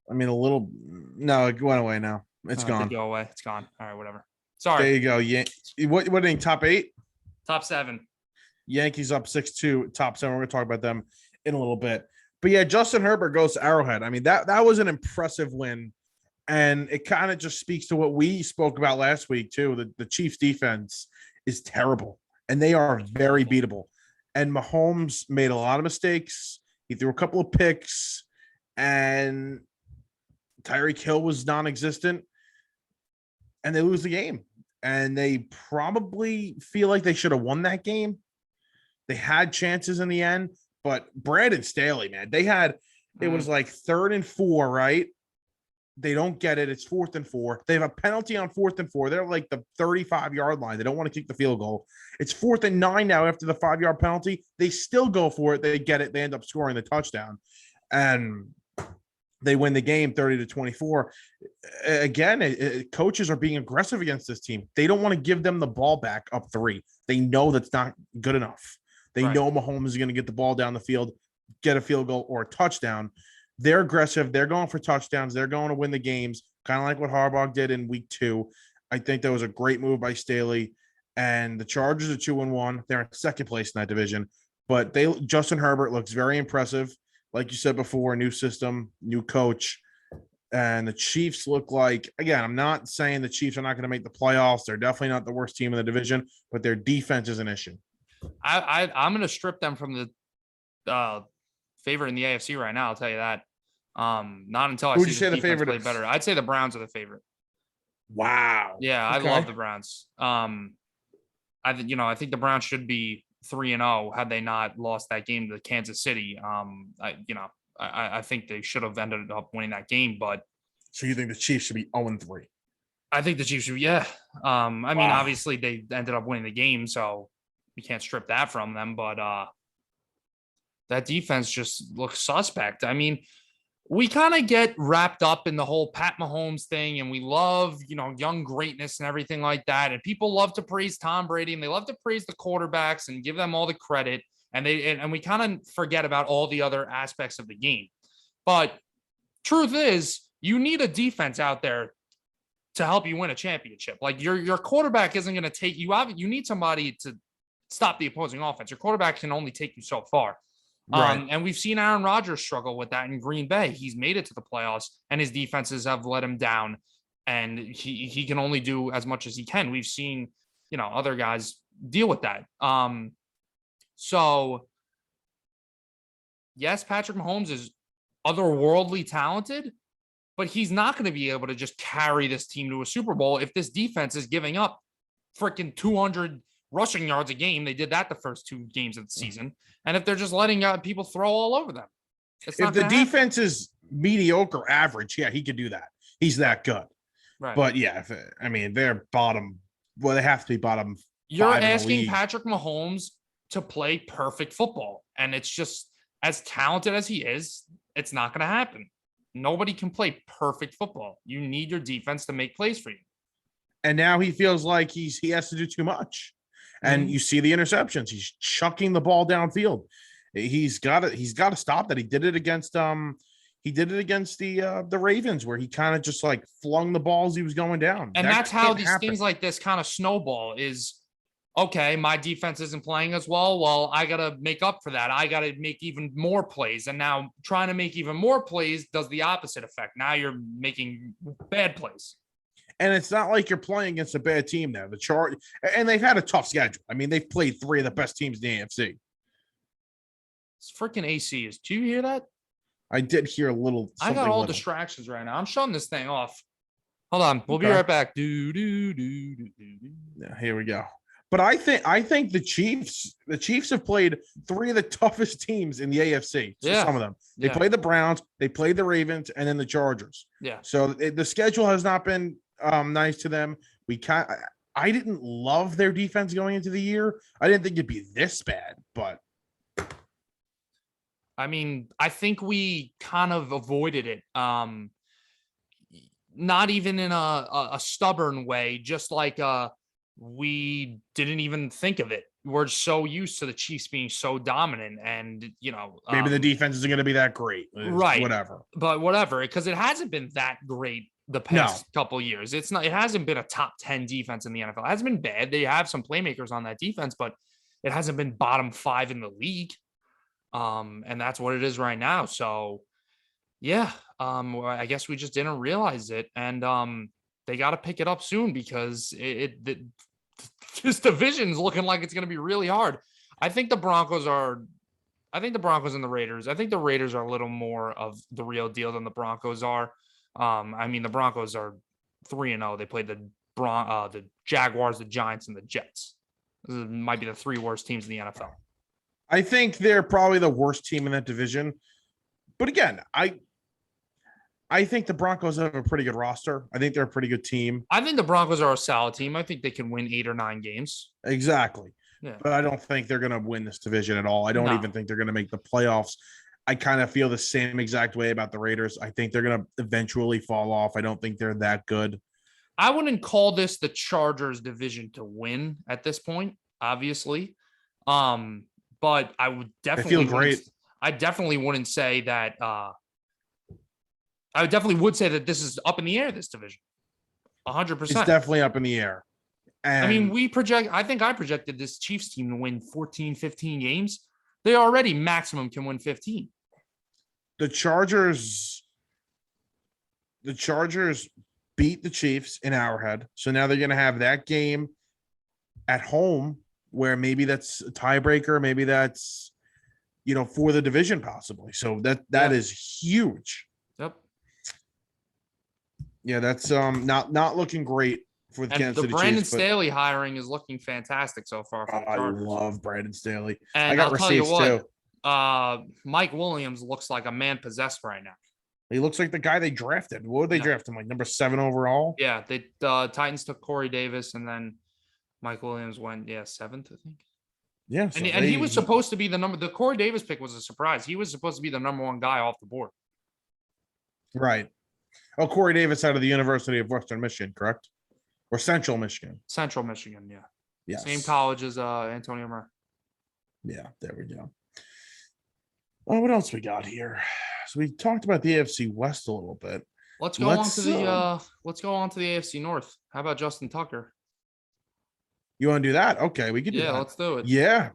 I mean, a little. No, it went away now. It's gone. It did go away. It's gone. All right, whatever. Sorry. There you go. Yeah. What inning? Top 8? Top 7. Yankees up 6-2. Top 7. We're going to talk about them in a little bit. But yeah, Justin Herbert goes to Arrowhead. I mean, that was an impressive win. And it kind of just speaks to what we spoke about last week, too. The Chiefs defense is terrible, and they are very beatable. And Mahomes made a lot of mistakes. He threw a couple of picks, and Tyreek Hill was non-existent, and they lose the game. And they probably feel like they should have won that game. They had chances in the end, but Brandon Staley, man, it was like 3rd and 4, right? They don't get it. It's 4th and 4. They have a penalty on 4th and 4. They're like the 35-yard line. They don't want to kick the field goal. It's 4th and 9 now after the 5-yard penalty. They still go for it. They get it. They end up scoring the touchdown. And they win the game 30-24. Again, coaches are being aggressive against this team. They don't want to give them the ball back up 3. They know that's not good enough. They know Mahomes is going to get the ball down the field, get a field goal or a touchdown. They're aggressive. They're going for touchdowns. They're going to win the games, kind of like what Harbaugh did in week 2. I think that was a great move by Staley. And the Chargers are 2-1. They're in 2nd place in that division. But Justin Herbert looks very impressive. Like you said before, new system, new coach. And the Chiefs look like, again, I'm not saying the Chiefs are not going to make the playoffs. They're definitely not the worst team in the division, but their defense is an issue. I'm going to strip them from the favorite in the AFC right now. I'll tell you that. Not until I see the favorite play better. I'd say the Browns are the favorite. Wow. Yeah, okay. I love the Browns. I think the Browns should be 3-0 had they not lost that game to Kansas City. I think they should have ended up winning that game. But so you think the Chiefs should be 0-3? I think the Chiefs should. Yeah. I mean, obviously they ended up winning the game, so you can't strip that from them. But that defense just looks suspect. I mean, we kind of get wrapped up in the whole Pat Mahomes thing, and we love, young greatness and everything like that. And people love to praise Tom Brady, and they love to praise the quarterbacks and give them all the credit. And we kind of forget about all the other aspects of the game. But truth is, you need a defense out there to help you win a championship. Like your quarterback isn't going to take you out. You need somebody to stop the opposing offense. Your quarterback can only take you so far. Right. And we've seen Aaron Rodgers struggle with that in Green Bay. He's made it to the playoffs, and his defenses have let him down, and he can only do as much as he can. We've seen, other guys deal with that. So, yes, Patrick Mahomes is otherworldly talented, but he's not going to be able to just carry this team to a Super Bowl if this defense is giving up freaking 200 rushing yards a game. They did that the first 2 games of the season. And if they're just letting people throw all over them, if the defense is mediocre, average, yeah, he could do that. He's that good. Right. But yeah, they're bottom. Well, they have to be bottom. You're asking Patrick Mahomes to play perfect football, and it's just, as talented as he is, it's not going to happen. Nobody can play perfect football. You need your defense to make plays for you. And now he feels like he has to do too much. And you see the interceptions. He's chucking the ball downfield. He's got to stop that. He did it against the Ravens, where he kind of just like flung the balls he was going down. And that's how these things like this kind of snowball is. Okay, my defense isn't playing as well. Well, I got to make up for that. I got to make even more plays. And now trying to make even more plays does the opposite effect. Now you're making bad plays. And it's not like you're playing against a bad team there. And they've had a tough schedule. I mean, they've played 3 of the best teams in the AFC. It's freaking AC. Do you hear that? I did hear a little. I got all distractions right now. I'm shutting this thing off. Hold on. We'll be right back. Yeah, here we go. But I think the Chiefs have played 3 of the toughest teams in the AFC. Yeah. Some of them. They played the Browns, they played the Ravens, and then the Chargers. Yeah. So the schedule has not been nice to them. I didn't love their defense going into the year. I didn't think it'd be this bad, but I mean, I think we kind of avoided it. Not even in a stubborn way, just like we didn't even think of it. We're so used to the Chiefs being so dominant, and maybe the defense isn't going to be that great, right? Whatever, because it hasn't been that great the past couple years. It hasn't been a top 10 defense in the NFL. It hasn't been bad. They have some playmakers on that defense, but it hasn't been bottom 5 in the league. And that's what it is right now. So yeah, I guess we just didn't realize it, and they got to pick it up soon, because this division is looking like it's going to be really hard. I think the Broncos and the Raiders. I think the Raiders are a little more of the real deal than the Broncos are. I mean, the Broncos are 3-0. They played the Jaguars, the Giants, and the Jets. This might be the 3 worst teams in the NFL. I think they're probably the worst team in that division. But again, I think the Broncos have a pretty good roster. I think they're a pretty good team. I think the Broncos are a solid team. I think they can win 8 or 9 games. Exactly. Yeah. But I don't think they're going to win this division at all. I don't even think they're going to make the playoffs. I kind of feel the same exact way about the Raiders. I think they're going to eventually fall off. I don't think they're that good. I wouldn't call this the Chargers division to win at this point, obviously. But I would definitely feel great. I definitely wouldn't say that. I definitely would say that this is up in the air, this division. 100%. It's definitely up in the air. And I mean, I think I projected this Chiefs team to win 14, 15 games. They already maximum can win 15. The Chargers beat the Chiefs in Arrowhead. So now they're going to have that game at home, where maybe that's a tiebreaker. Maybe that's, for the division possibly. So that is huge. Yep. Yeah, that's not looking great for the Kansas City Chiefs. Brandon Staley hiring is looking fantastic so far. I love Brandon Staley. And I got receipts too. Mike Williams looks like a man possessed right now. He looks like the guy they drafted. What did they draft him? Like number 7 overall? Yeah, the Titans took Corey Davis, and then Mike Williams went 7th, I think. Yeah, and he was supposed to be the Corey Davis pick was a surprise. He was supposed to be the number 1 guy off the board. Right. Oh, Corey Davis out of the University of Western Michigan, correct? Or Central Michigan? Central Michigan, yeah. Yes. Same college as Antonio Murray. Yeah, there we go. Well, what else we got here? So we talked about the AFC West a little bit. Let's go on to the AFC North. How about Justin Tucker? You want to do that? Okay, we could do that. Yeah, let's do it. Yeah.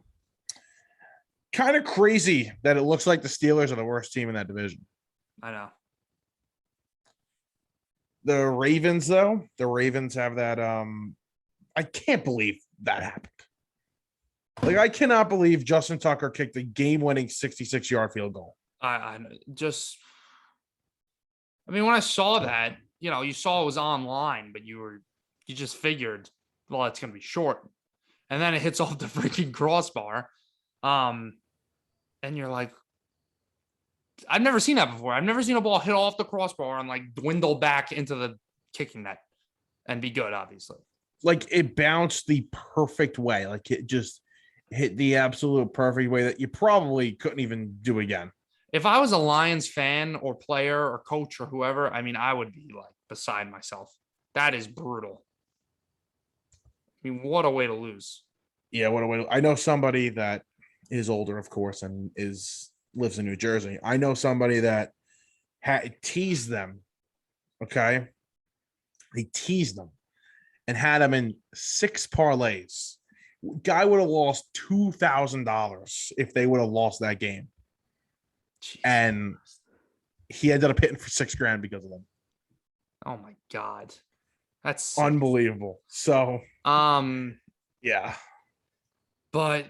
Kind of crazy that it looks like the Steelers are the worst team in that division. I know. The Ravens, though, have that. I can't believe that happened. Like, I cannot believe Justin Tucker kicked a game-winning 66-yard field goal. I just I mean, when I saw that, you saw it was online, but you just figured, well, it's going to be short. And then it hits off the freaking crossbar. And you're like, I've never seen that before. I've never seen a ball hit off the crossbar and like dwindle back into the kicking net and be good, obviously. Like it bounced the perfect way. Like it just hit the absolute perfect way that you probably couldn't even do again. If I was a Lions fan or player or coach or whoever, I mean, I would be like beside myself. That is brutal. I mean, what a way to lose. Yeah, what a way. I know somebody that is older, of course, and lives in New Jersey. I know somebody that teased them. Okay. They teased them and had them in 6 parlays. Guy would have lost $2,000 if they would have lost that game. Jesus. And he ended up hitting for $6,000 because of them. Oh my God. That's unbelievable. So, yeah. But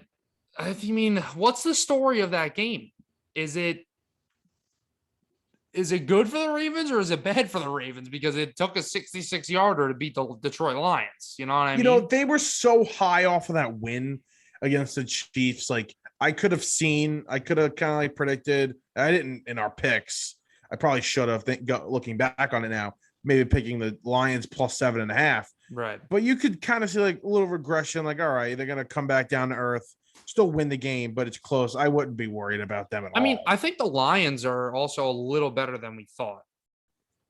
I mean, what's the story of that game? Is it good for the Ravens or is it bad for the Ravens? Because it took a 66-yarder to beat the Detroit Lions. You know what I mean? They were so high off of that win against the Chiefs. Like I could have kind of like predicted. I didn't in our picks. I probably should have looking back on it now, maybe picking the Lions plus 7.5. Right. But you could kind of see like a little regression. Like, all right, they're going to come back down to earth, still win the game, but it's close. I wouldn't be worried about them at all. I mean, I think the Lions are also a little better than we thought.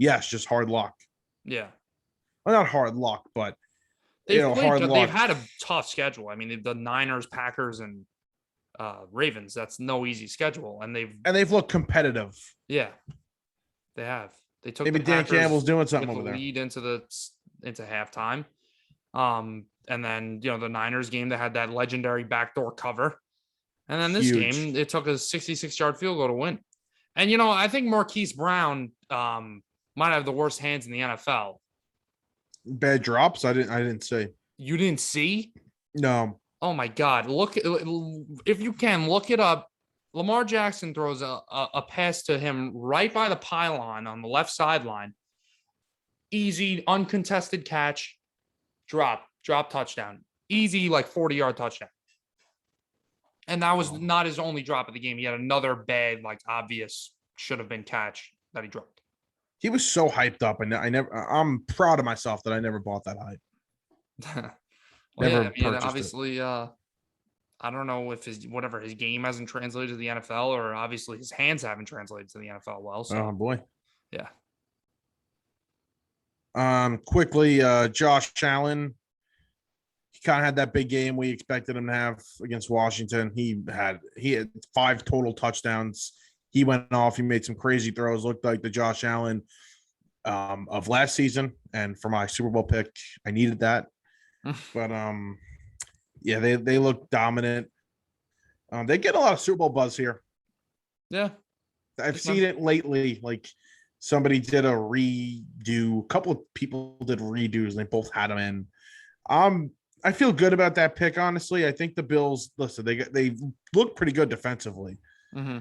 Yes, just hard luck. Yeah. Well, not hard luck, but they've had a tough schedule. I mean, the Niners, Packers, and Ravens. That's no easy schedule, and they've looked competitive. Yeah, they have. They took maybe Dan Campbell's doing something over there. Lead into halftime. And then, the Niners game, they had that legendary backdoor cover. And then this game, it took a 66-yard field goal to win. And, I think Marquise Brown might have the worst hands in the NFL. Bad drops? I didn't see. You didn't see? No. Oh, my God. If you can, look it up. Lamar Jackson throws a pass to him right by the pylon on the left sideline. Easy, uncontested catch. Drop touchdown. Easy, like 40-yard touchdown. And that was not his only drop of the game. He had another bad, like obvious should have been catch that he dropped. He was so hyped up, and I'm proud of myself that I never bought that hype. Obviously, I don't know if his game hasn't translated to the NFL, or obviously his hands haven't translated to the NFL well. So. Oh boy. Yeah. Quickly, Josh Challen. He kind of had that big game we expected him to have against Washington. He had 5 total touchdowns. He went off. He made some crazy throws. Looked like the Josh Allen of last season. And for my Super Bowl pick, I needed that. But yeah, they look dominant. They get a lot of Super Bowl buzz here. Yeah, I've seen it lately. Like somebody did a redo. A couple of people did redos, and they both had them in. I feel good about that pick, honestly. I think the Bills. Listen, they look pretty good defensively. Mm-hmm.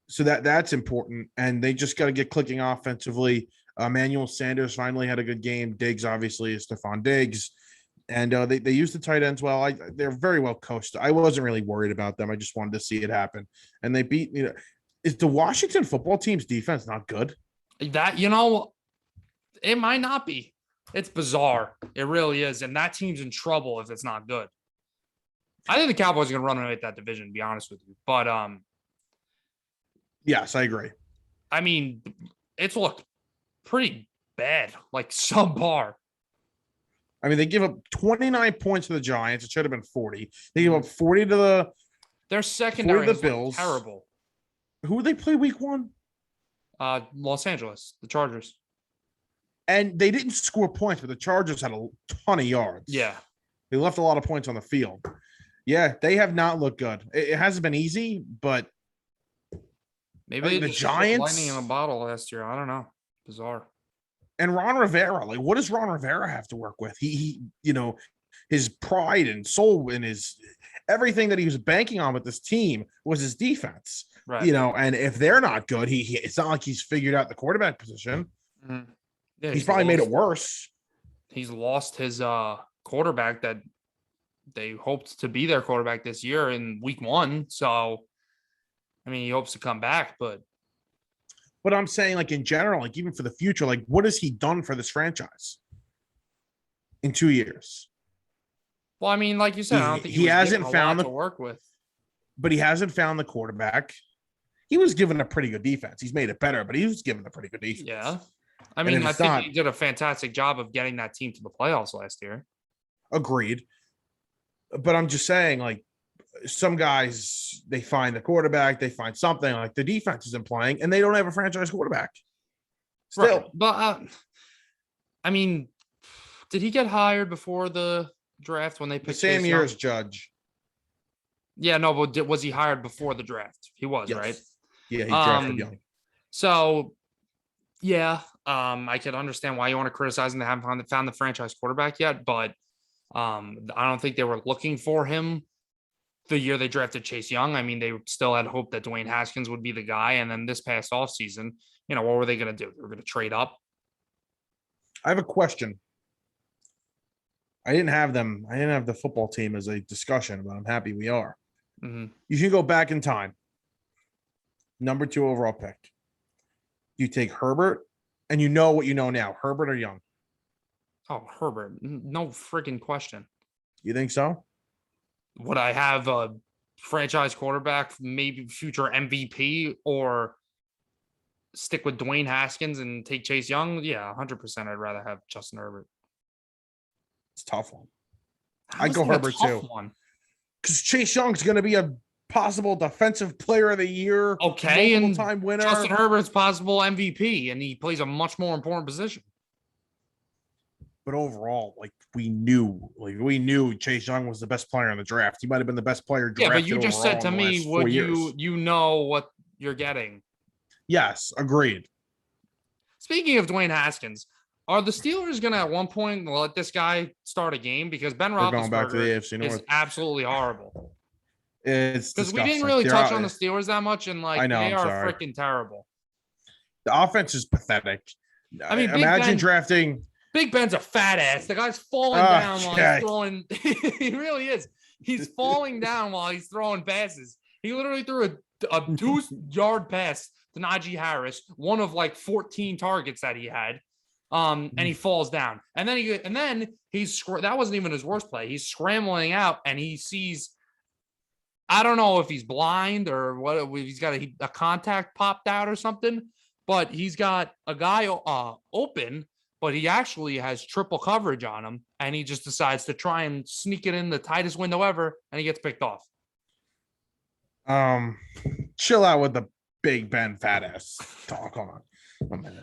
So that's important, and they just got to get clicking offensively. Emmanuel Sanders finally had a good game. Diggs obviously is Stephon Diggs, and they use the tight ends well. They're very well coached. I wasn't really worried about them. I just wanted to see it happen, and they beat. Is the Washington football team's defense not good? That it might not be. It's bizarre. It really is, and that team's in trouble if it's not good. I think the Cowboys are going to run away with that division, to be honest with you. But yes, I agree. I mean, it's looked pretty bad, like subpar. I mean, they give up 29 points to the Giants. It should have been 40. They give up 40 to their secondary. The Bills. Terrible. Who would they play week 1? Los Angeles, the Chargers. And they didn't score points, but the Chargers had a ton of yards. Yeah. They left a lot of points on the field. Yeah, they have not looked good. It hasn't been easy, but maybe the Giants lightning in a bottle last year. I don't know. Bizarre. And Ron Rivera, like, what does Ron Rivera have to work with? He his pride and soul and his everything that he was banking on with this team was his defense. Right. And if they're not good, it's not like he's figured out the quarterback position. Mhm. Yeah, He's probably made it worse. He's lost his quarterback that they hoped to be their quarterback this year in week 1. So, I mean, he hopes to come back, but I'm saying, like, in general, like, even for the future, like, what has he done for this franchise in 2 years? well, I mean, like you said, I don't think he was given hasn't a found lot the, to work with. but he hasn't found the quarterback. He was given a pretty good defense. He's made it better, but he was given a pretty good defense. Yeah. I And mean, if I it's think not, he did a fantastic job of getting that team to the playoffs last year. agreed. But I'm just saying, like, some guys, they find the quarterback, they find something, like the defense isn't playing, and they don't have a franchise quarterback. Still, Right. But I mean, did he get hired before the draft when they the picked same Chase year Young? as Judge. Yeah, no, but was he hired before the draft? He was, right? Yes. Yeah, he drafted Young. So yeah, I could understand why you want to criticize him. They haven't found the franchise quarterback yet, but I don't think they were looking for him the year they drafted Chase Young. I mean, they still had hope that Dwayne Haskins would be the guy. And then this past offseason, what were they going to do? They were going to trade up. I have a question. I didn't have the football team as a discussion, but I'm happy we are. Mm-hmm. You should go back in time. Number 2 overall pick. You take Herbert, and you know what you know now. Herbert or Young? Oh, Herbert. No freaking question. You think so? Would I have a franchise quarterback, maybe future MVP, or stick with Dwayne Haskins and take Chase Young? Yeah, 100%. I'd rather have Justin Herbert. It's a tough one. I'd go Herbert too. Because Chase Young's going to be a possible defensive player of the year. Okay, and time winner. Justin Herbert's possible MVP, and he plays a much more important position. But overall, we knew Chase Young was the best player in the draft. He might have been the best player drafted. Yeah, but you just said to me, would you know what you're getting? Yes, agreed. Speaking of Dwayne Haskins, are the Steelers going to at one point let this guy start a game? Because Ben Roethlisberger is absolutely horrible. It's because we didn't really touch on the Steelers that much, and they are freaking terrible. The offense is pathetic. I mean, imagine drafting. Big Ben's a fat ass. The guy's falling down while he's throwing. He really is. He's falling down while he's throwing passes. He literally threw a 2-yard pass to Najee Harris, one of 14 targets that he had. And he falls down. And then he's that wasn't even his worst play. He's scrambling out and he sees, I don't know if he's blind or what, he's got a contact popped out or something, but he's got a guy open, but he actually has triple coverage on him, and he just decides to try and sneak it in the tightest window ever, and he gets picked off. Chill out with the Big Ben fat ass talk on.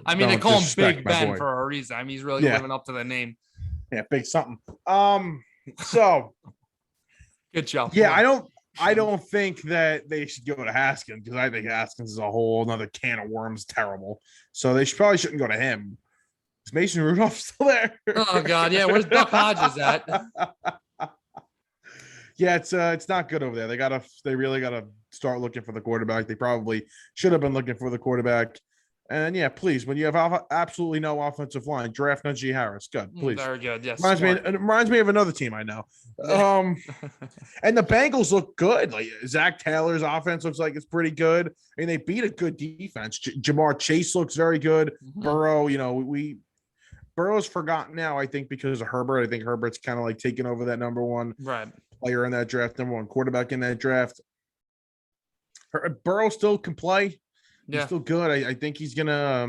I mean, they call him Big Ben for a reason. I mean, he's really living up to the name. Yeah, big something. So good job. Yeah, I don't think that they should go to Haskins, because I think Haskins is a whole another can of worms. Terrible. So they probably shouldn't go to him. Is Mason Rudolph still there? Oh God, yeah. Where's Duck Hodges at? Yeah, it's not good over there. They really gotta start looking for the quarterback. They probably should have been looking for the quarterback. And yeah, please, when you have absolutely no offensive line, draft Najee Harris. Good, please. Very good. Yes. Reminds me of another team I know. And the Bengals look good. Zach Taylor's offense looks like it's pretty good. I mean, they beat a good defense. Jamar Chase looks very good. Mm-hmm. Burrow, Burrow's forgotten now, I think, because of Herbert. I think Herbert's kind of taking over that number one player in that draft, number one quarterback in that draft. Burrow still can play. He's still good. I think he's gonna.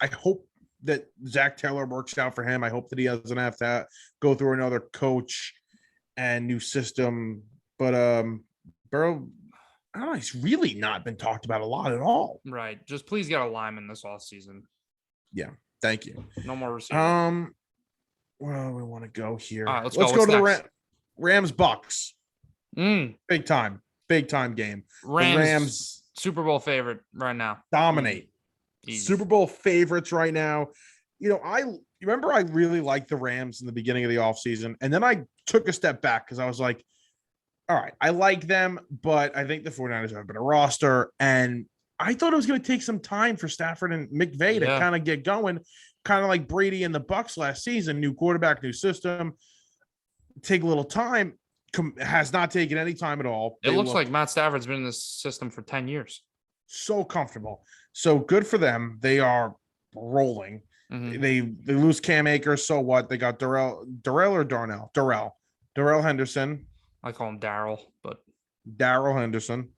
I hope that Zach Taylor works out for him. I hope that he doesn't have to go through another coach and new system. But Burrow, I don't know. He's really not been talked about a lot at all. Right. Just please get a lineman this offseason. Yeah. Thank you. No more receivers. Where do we want to go here? All right, let's go to the Rams Bucks. Big time game. Rams Super Bowl favorite right now. Dominate. Easy. Super Bowl favorites right now. I remember I really liked the Rams in the beginning of the offseason, and then I took a step back because I was like, all right, I like them, but I think the 49ers have a better roster, and I thought it was going to take some time for Stafford and McVay to kind of get going, kind of like Brady and the Bucs last season. New quarterback, new system. Take a little time. Has not taken any time at all. It looks like Matt Stafford's been in this system for 10 years. So comfortable. So good for them. They are rolling. Mm-hmm. They lose Cam Akers. So what? They got Darrell Henderson. I call him Darrell, but Darrell Henderson.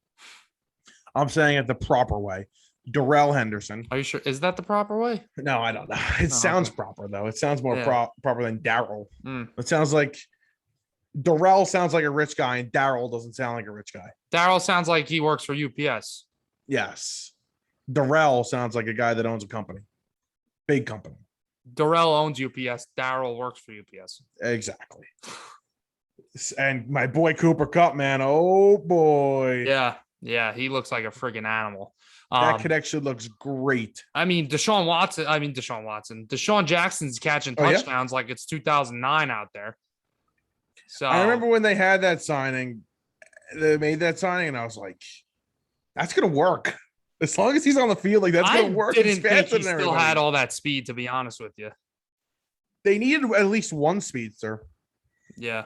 I'm saying it the proper way. Darrell Henderson. Are you sure? Is that the proper way? No, I don't know. It sounds proper though. It sounds more proper than Darrell. It sounds like Darrell sounds like a rich guy, and Darrell doesn't sound like a rich guy. Darrell sounds like he works for UPS. Yes. Darrell sounds like a guy that owns a company. Big company. Darrell owns UPS. Darrell works for UPS. Exactly. And my boy Cooper Kupp, man. Oh boy. Yeah, he looks like a friggin' animal. That connection looks great. I mean, Deshaun Jackson's catching touchdowns like it's 2009 out there. So I remember when they had that signing, they made that signing, and I was like, that's going to work. As long as he's on the field, like that's going to work. I didn't think he still had all that speed, to be honest with you. They needed at least one speedster. Yeah.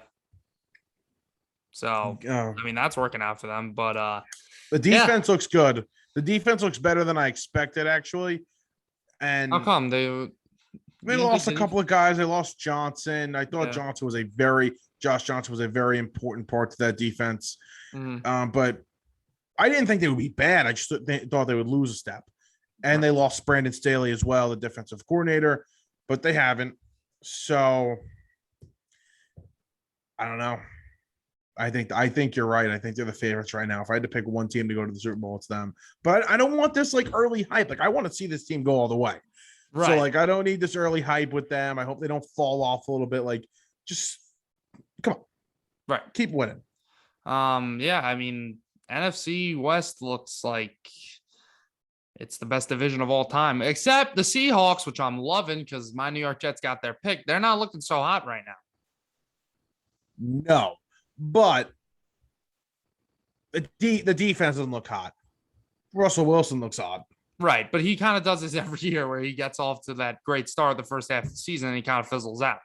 So, I mean, that's working out for them. But the defense looks good. The defense looks better than I expected, actually. And how come they lost a couple of guys? They lost Johnson. I thought Josh Johnson was a very important part to that defense. Mm-hmm. But I didn't think they would be bad. I just thought they would lose a step. And they lost Brandon Staley as well, the defensive coordinator, but they haven't. So I don't know. I think you're right. I think they're the favorites right now. If I had to pick one team to go to the Super Bowl, it's them. But I don't want this like early hype. Like I want to see this team go all the way. Right. So like I don't need this early hype with them. I hope they don't fall off a little bit. Like just come on. Right. Keep winning. Yeah, I mean, NFC West looks like it's the best division of all time, except the Seahawks, which I'm loving because my New York Jets got their pick. They're not looking so hot right now. No. But the defense doesn't look hot. Russell Wilson looks odd. Right, but he kind of does this every year where he gets off to that great start the first half of the season and he kind of fizzles out.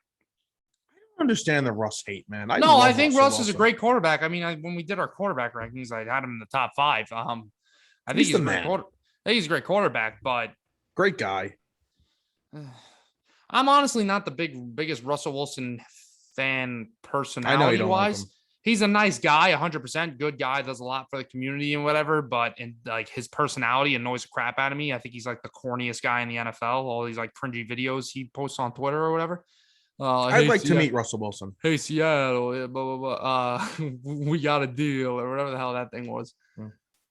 I don't understand the Russ hate, man. I think Russ is a great quarterback. I mean, when we did our quarterback rankings, I had him in the top 5. I think he's a great quarterback, but great guy. I'm honestly not the biggest Russell Wilson fan personality-wise. Like he's a nice guy, 100% good guy, does a lot for the community and whatever, but in like his personality annoys the crap out of me. I think he's like the corniest guy in the NFL. All these like cringy videos he posts on Twitter or whatever. I'd like to meet Russell Wilson. Hey, Seattle, blah, blah, blah. We got a deal or whatever the hell that thing was.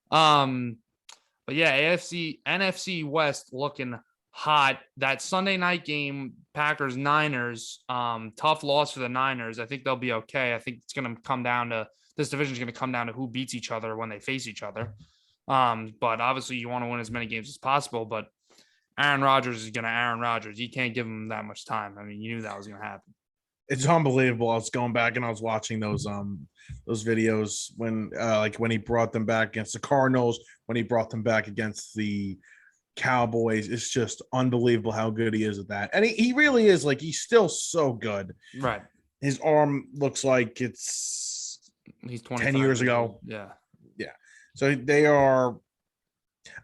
But yeah, NFC West looking hot. That Sunday night game, Packers Niners, tough loss for the Niners. I think they'll be okay. I think it's going to come down to this division is going to come down to who beats each other when they face each other. But obviously you want to win as many games as possible, but Aaron Rodgers is going to Aaron Rodgers. You can't give him that much time. I mean, you knew that was going to happen. It's unbelievable. I was going back and I was watching those videos when he brought them back against the Cardinals, when he brought them back against the Cowboys. It's just unbelievable how good he is at that. And he really is, like, he's still so good. Right. His arm looks like he's 10 years ago. Yeah. Yeah. So they are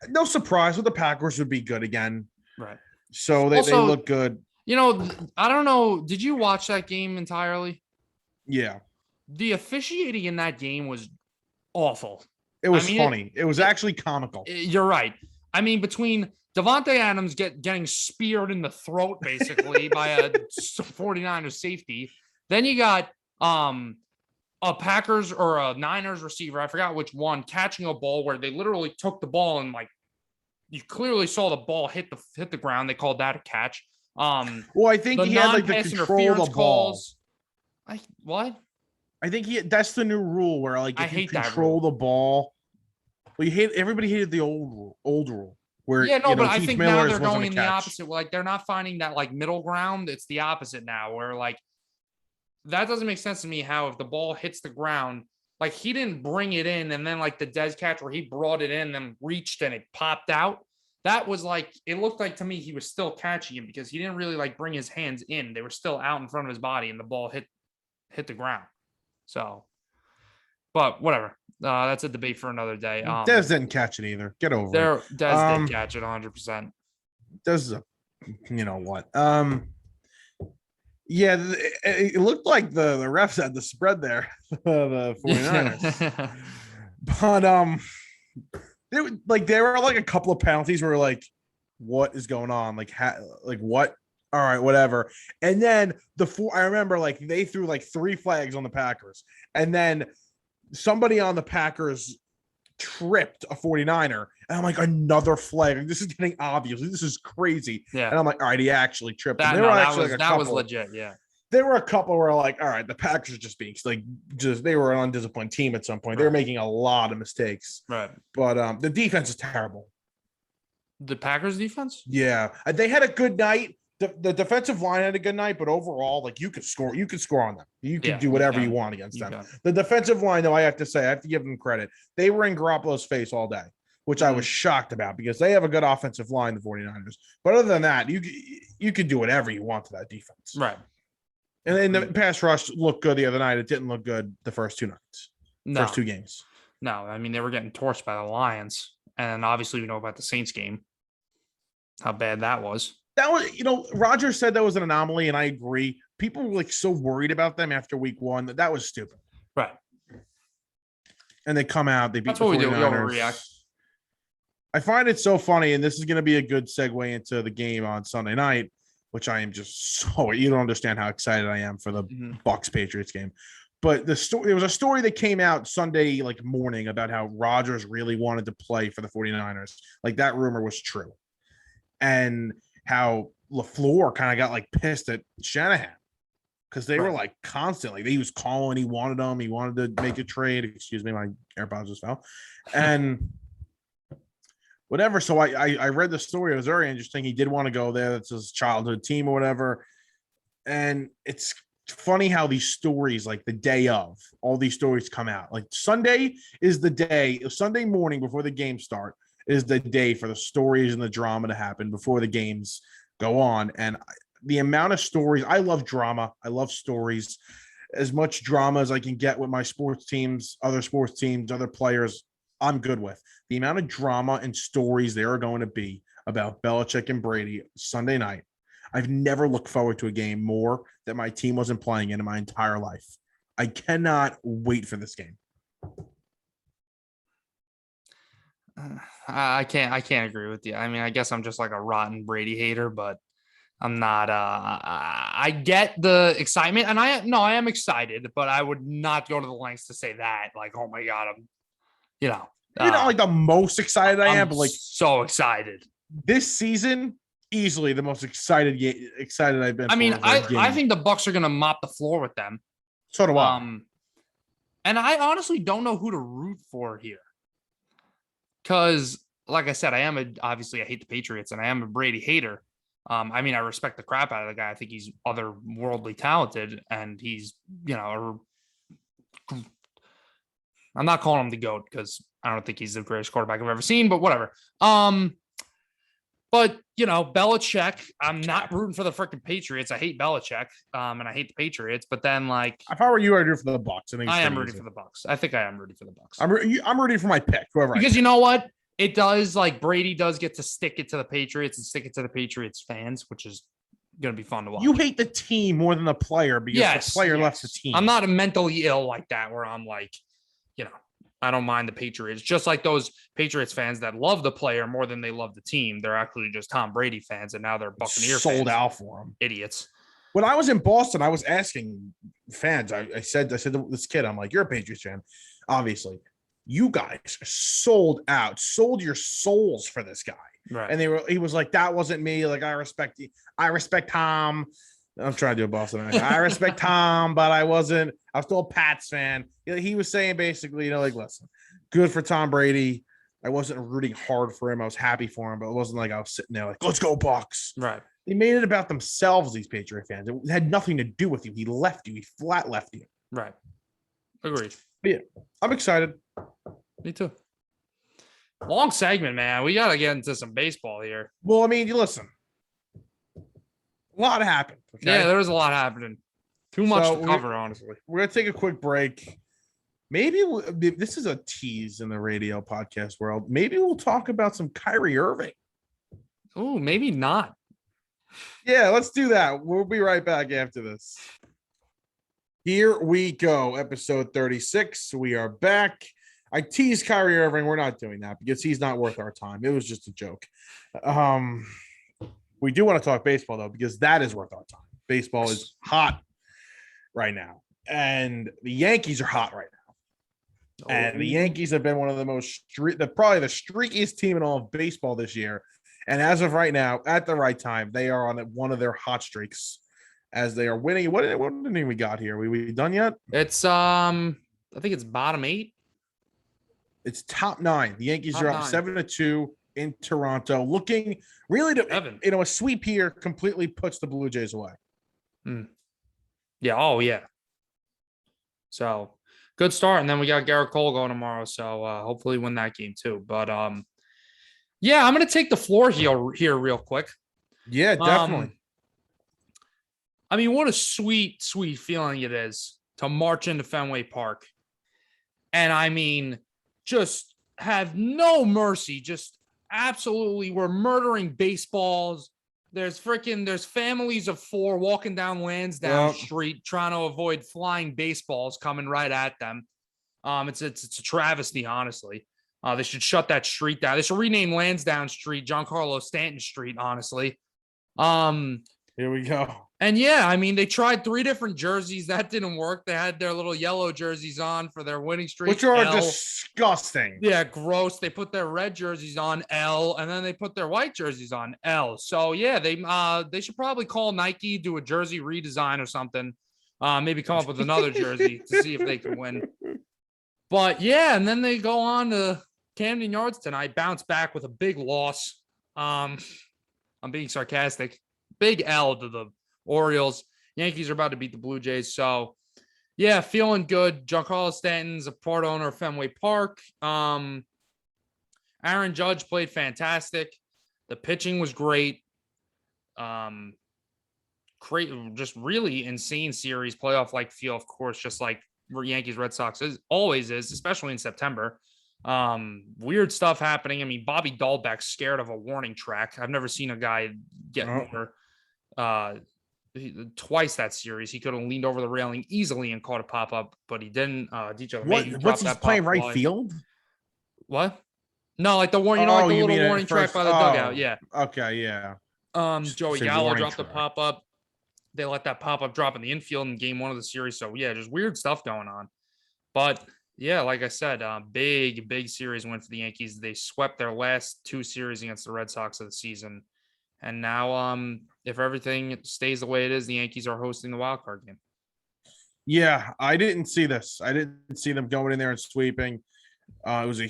no surprise that the Packers would be good again. Right. So they look good. You know, I don't know. Did you watch that game entirely? Yeah. The officiating in that game was awful. It was funny. It was actually comical. You're right. I mean, between Devontae Adams getting speared in the throat, basically, by a 49ers safety, then you got a Packers or a Niners receiver, I forgot which one, catching a ball where they literally took the ball and, like, you clearly saw the ball hit the ground. They called that a catch. Well, I think he had like the control of the ball. What? I think that's the new rule where like if you control the ball. Well, everybody hated the old rule where but I think now they're going in the opposite. Like they're not finding that like middle ground. It's the opposite now, where like that doesn't make sense to me. How if the ball hits the ground, Like he didn't bring it in, and then like the Dez catch where he brought it in and reached and it popped out. That was like, it looked like to me he was still catching it because he didn't really like bring his hands in. They were still out in front of his body and the ball hit the ground. So, but whatever. That's a debate for another day. Dez didn't catch it either. Get over it. Dez did catch it 100%. Dez is you know what? Yeah, it looked like the refs had the spread there, the 49ers. But there were like a couple of penalties where like, what is going on? Like what? All right, whatever. And then I remember like they threw like 3 flags on the Packers, and then somebody on the Packers tripped a 49er, and I'm like, another flag. Like, this is getting obvious. This is crazy. Yeah. And I'm like, all right, he actually tripped. That was legit. Yeah. There were a couple where like, all right, the Packers are just being like, they were an undisciplined team at some point. They were making a lot of mistakes. Right. But the defense is terrible. The Packers defense? Yeah. They had a good night. The defensive line had a good night, but overall, like you could score on them. You could do whatever you want against them. The defensive line, though, I have to give them credit. They were in Garoppolo's face all day, which I was shocked about because they have a good offensive line, the 49ers. But other than that, you could do whatever you want to that defense. Right. And the pass rush looked good the other night. It didn't look good the first 2 nights. First 2 games. No, I mean, they were getting torched by the Lions. And obviously, we know about the Saints game, how bad that was. That was, Roger said that was an anomaly, and I agree. People were like so worried about them after week 1 that was stupid. Right. And they come out, they beat That's the 49ers. What we do. We overreact. I find it so funny, and this is going to be a good segue into the game on Sunday night, which I am just you don't understand how excited I am for the Bucs Patriots game. But there was a story that came out Sunday like morning about how Rodgers really wanted to play for the 49ers. Like that rumor was true. And how LaFleur kind of got like pissed at Shanahan because they were like constantly, he was calling, he wanted to make a trade. Excuse me, my AirPods just fell. And whatever. So I read the story. It was very interesting. He did want to go there. That's his childhood team or whatever. And it's funny how these stories, like the day of, all these stories come out. Like Sunday morning before the game start is the day for the stories and the drama to happen before the games go on. And the amount of stories, I love drama. I love stories. As much drama as I can get with my sports teams, other players, I'm good with. The amount of drama and stories there are going to be about Belichick and Brady Sunday night. I've never looked forward to a game more that my team wasn't playing in my entire life. I cannot wait for this game. I can't agree with you. I mean, I guess I'm just like a rotten Brady hater, but I'm not. I get the excitement, and I am excited, but I would not go to the lengths to say that. Like, oh my god, I'm, you're not like the most excited I am, but like so excited. This season, easily the most excited I've been. I mean, I think the Bucs are gonna mop the floor with them. So do I. And I honestly don't know who to root for here. Because, like I said, obviously I hate the Patriots and I am a Brady hater. I mean, I respect the crap out of the guy. I think he's otherworldly talented, and he's, I'm not calling him the GOAT because I don't think he's the greatest quarterback I've ever seen, but whatever. But, Belichick, I'm not rooting for the freaking Patriots. I hate Belichick, and I hate the Patriots. But then, like, if I were you, I'd root for the Bucs. I am rooting for the Bucs. I think I am rooting for the Bucs. I'm rooting for my pick, whoever. Because you know what? It does, like, Brady does get to stick it to the Patriots and stick it to the Patriots fans, which is going to be fun to watch. You hate the team more than the player because the player left the team. I'm not mentally ill like that where I'm like, I don't mind the Patriots. Just like those Patriots fans that love the player more than they love the team. They're actually just Tom Brady fans, and now they're Buccaneer sold fans. out for them. Idiots. When I was in Boston, I was asking fans. I said to this kid, I'm like, you're a Patriots fan, obviously. You guys are sold out, sold your souls for this guy. Right. And he was like, that wasn't me. Like, I respect Tom. I'm trying to do a Boston accent. I respect Tom, but I was still a Pats fan. He was saying basically, like, listen, good for Tom Brady. I wasn't rooting hard for him. I was happy for him, but it wasn't like I was sitting there like, let's go Bucs. Right. They made it about themselves, these Patriot fans. It had nothing to do with you. He left you. He flat left you. Right. Agreed. But yeah, I'm excited. Me too. Long segment, man. We got to get into some baseball here. Well, I mean, you listen. A lot happened. Okay? Yeah, there was a lot happening. Too much to cover, honestly. We're going to take a quick break. Maybe this is a tease in the radio podcast world. Maybe we'll talk about some Kyrie Irving. Oh, maybe not. Yeah, let's do that. We'll be right back after this. Here we go. Episode 36. We are back. I teased Kyrie Irving. We're not doing that because he's not worth our time. It was just a joke. We do want to talk baseball, though, because that is worth our time. Baseball is hot right now. And the Yankees are hot right now. And the Yankees have been one of the most probably the streakiest team in all of baseball this year. And as of right now, at the right time, they are on one of their hot streaks as they are winning. What inning we got here? We done yet? It's I think it's bottom 8. It's top 9. The Yankees are up 7-2 in Toronto, looking really to a sweep here completely puts the Blue Jays away. Yeah. Oh yeah. So good start, and then we got Garrett Cole going tomorrow. So hopefully win that game too. But yeah, I'm gonna take the floor here real quick. Yeah, definitely. I mean, what a sweet, sweet feeling it is to march into Fenway Park. And I mean, just have no mercy. Just absolutely, we're murdering baseballs. There's families of 4 walking down Lansdowne Street trying to avoid flying baseballs coming right at them. It's a travesty, honestly. They should shut that street down. They should rename Lansdowne Street Giancarlo Stanton Street, honestly. Here we go. And yeah, I mean, they tried 3 different jerseys. That didn't work. They had their little yellow jerseys on for their winning streak. Which are disgusting. Yeah, gross. They put their red jerseys on L, and then they put their white jerseys on L. So yeah, they should probably call Nike, do a jersey redesign or something. Maybe come up with another jersey to see if they can win. But yeah, and then they go on to Camden Yards tonight, bounce back with a big loss. I'm being sarcastic. Big L to the Orioles. Yankees are about to beat the Blue Jays. So, yeah, feeling good. Giancarlo Stanton's a part owner of Fenway Park. Aaron Judge played fantastic. The pitching was great. Just really insane series. Playoff-like feel, of course, just like Yankees Red Sox always is, especially in September. Weird stuff happening. I mean, Bobby Dahlbeck's scared of a warning track. I've never seen a guy get more. Twice that series, he could have leaned over the railing easily and caught a pop up, but he didn't. What's he playing right field? What? No, like the warning, like the little warning track by the dugout. Yeah. Okay. Yeah. Joey Gallo dropped the pop up. They let that pop up drop in the infield in game 1 of the series. So yeah, just weird stuff going on. But yeah, like I said, big series win for the Yankees. They swept their last 2 series against the Red Sox of the season. And now, if everything stays the way it is, the Yankees are hosting the wild card game. Yeah, I didn't see this. I didn't see them going in there and sweeping. It was a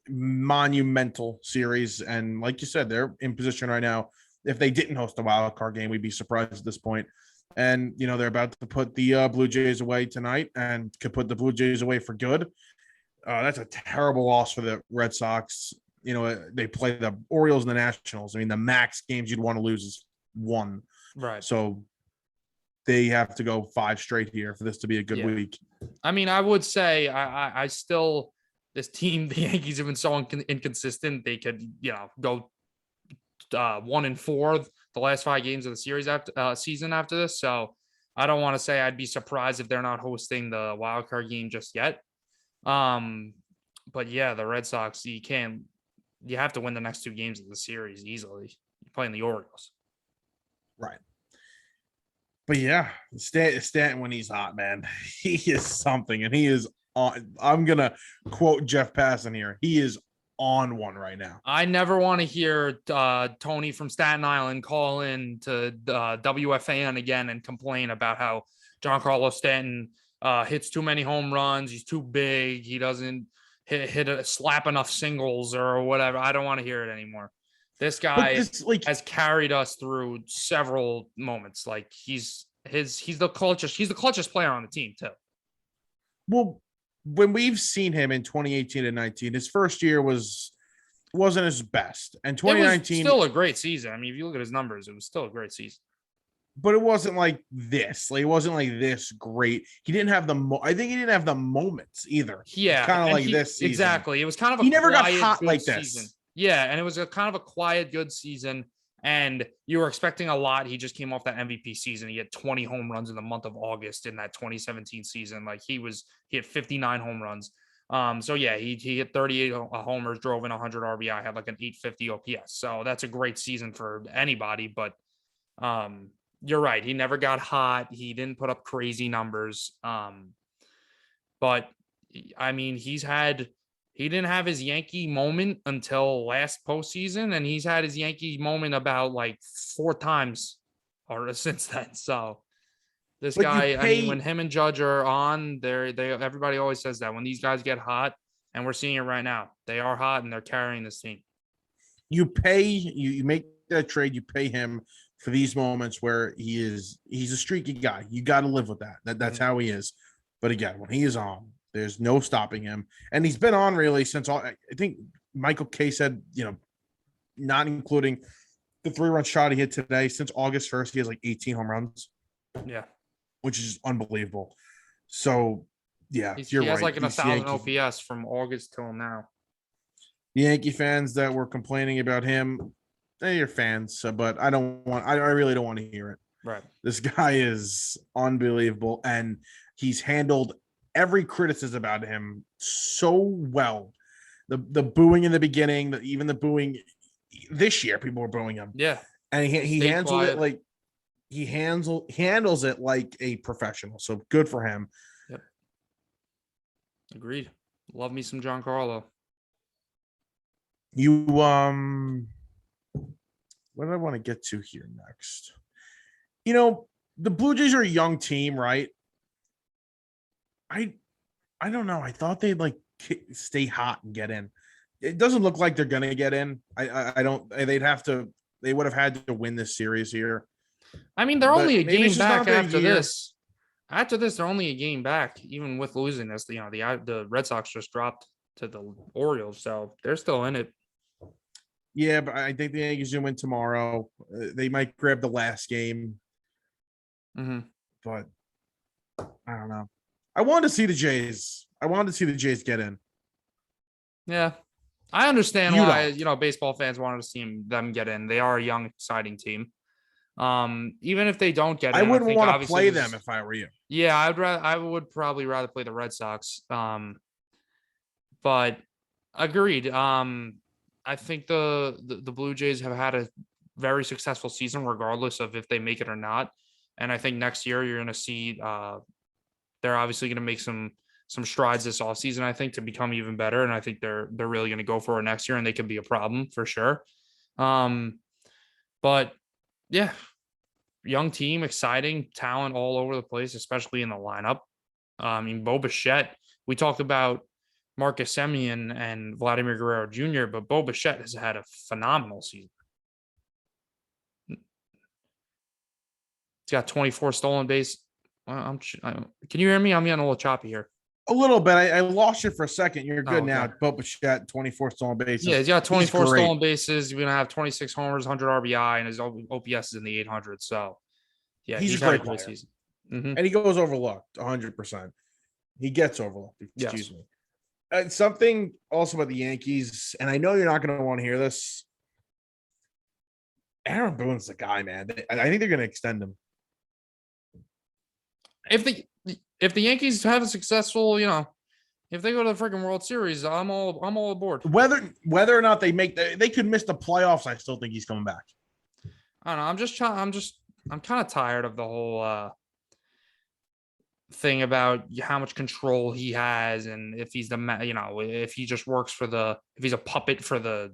monumental series. And like you said, they're in position right now. If they didn't host the wild card game, we'd be surprised at this point. And, they're about to put the Blue Jays away tonight and could put the Blue Jays away for good. That's a terrible loss for the Red Sox. They play the Orioles and the Nationals. I mean, the max games you'd want to lose is 1. Right. So they have to go 5 straight here for this to be a good week. I mean, I would say I still, this team, the Yankees have been so inconsistent. They could, go 1-4 the last 5 games of the series season after this. So I don't want to say I'd be surprised if they're not hosting the wild card game just yet. But yeah, the Red Sox, you have to win the next 2 games of the series easily. You're playing the Orioles. Right. But yeah, Stanton when he's hot, man, he is something. And he is on. I'm going to quote Jeff Passan here. He is on one right now. I never want to hear Tony from Staten Island call in to WFAN again and complain about how Giancarlo Stanton hits too many home runs. He's too big. He doesn't slap enough singles or whatever. I don't want to hear it anymore. This guy has carried us through several moments. Like he's the clutchest player on the team too. Well, when we've seen him in 2018 and 19, his first year wasn't his best. And It was 2019 still a great season. I mean, if you look at his numbers, it was still a great season. but it wasn't like this. Like it wasn't like this great. He didn't have I think he didn't have the moments either. Yeah, Kind of and like this season. exactly. It was kind of a He never got quiet, hot good like season. this. Yeah, and it was a kind of a quiet, good season. And you were expecting a lot. He just came off that MVP season. He had 20 home runs in the month of August in that 2017 season. Like he had 59 home runs. So yeah, he hit 38 homers, drove in 100 RBI, had like an 850 OPS. So that's a great season for anybody. But you're right. He never got hot. He didn't put up crazy numbers. But I mean, he didn't have his Yankee moment until last postseason, and he's had his Yankee moment about like 4 times or since then. So this guy, I mean, when him and Judge are on, everybody always says that when these guys get hot, and we're seeing it right now, they are hot and they're carrying this team. You make that trade, you pay him for these moments where he's a streaky guy. You got to live with that. That's how he is. But again, when he is on, there's no stopping him. And he's been on really since I think Michael K said, not including the 3-run shot he hit today, since August 1st, he has like 18 home runs. Yeah. Which is unbelievable. So, yeah, he has like an 1,000 OPS from August till now. The Yankee fans that were complaining about him, they're fans, but I really don't want to hear it. Right. This guy is unbelievable, and he's handled every criticism about him so well. The booing in the beginning, even the booing this year, people were booing him. Yeah. And he handled it like he handles it like a professional. So good for him. Yep. Agreed. Love me some Giancarlo. You what do I want to get to here next? The Blue Jays are a young team, right? I don't know. I thought they'd like stay hot and get in. It doesn't look like they're gonna get in. I don't. They would have had to win this series here. I mean, they're only a game back after this. After this, they're only a game back, even with losing this. The Red Sox just dropped to the Orioles, so they're still in it. Yeah, but I think the Yankees will win tomorrow. They might grab the last game. Mm-hmm. But I don't know. I wanted to see the Jays. Get in. Yeah. I understand why, baseball fans wanted to see them get in. They are a young, exciting team. Even if they don't get in, I wouldn't want to play them if I were you. Yeah, I would probably rather play the Red Sox. But agreed. I think the Blue Jays have had a very successful season, regardless of if they make it or not. And I think next year you're going to see they're obviously going to make some strides this offseason, I think, to become even better. And I think they're really going to go for it next year, and they could be a problem for sure. But yeah, young team, exciting, talent all over the place, especially in the lineup. I mean, Bo Bichette, we talked about Marcus Semien and Vladimir Guerrero Jr., but Bo Bichette has had a phenomenal season. He's got 24 stolen base. Can you hear me? I'm getting a little choppy here. A little bit. I lost you for a second. You're good now. Okay. Bo Bichette, 24 stolen bases. Yeah, he's got 24 stolen bases. He's going to have 26 homers, 100 RBI, and his OPS is in the 800. So, yeah, he's had a great season. Mm-hmm. And he goes overlooked 100%. He gets overlooked. Excuse me. Something also about the Yankees, and I know you're not going to want to hear this. Aaron Boone's the guy, man. I think they're going to extend him. If the Yankees have a successful, if they go to the freaking World Series, I'm all aboard. Whether or not they could miss the playoffs, I still think he's coming back. I don't know. I'm kind of tired of the whole thing about how much control he has, and if he's if he just works if he's a puppet for the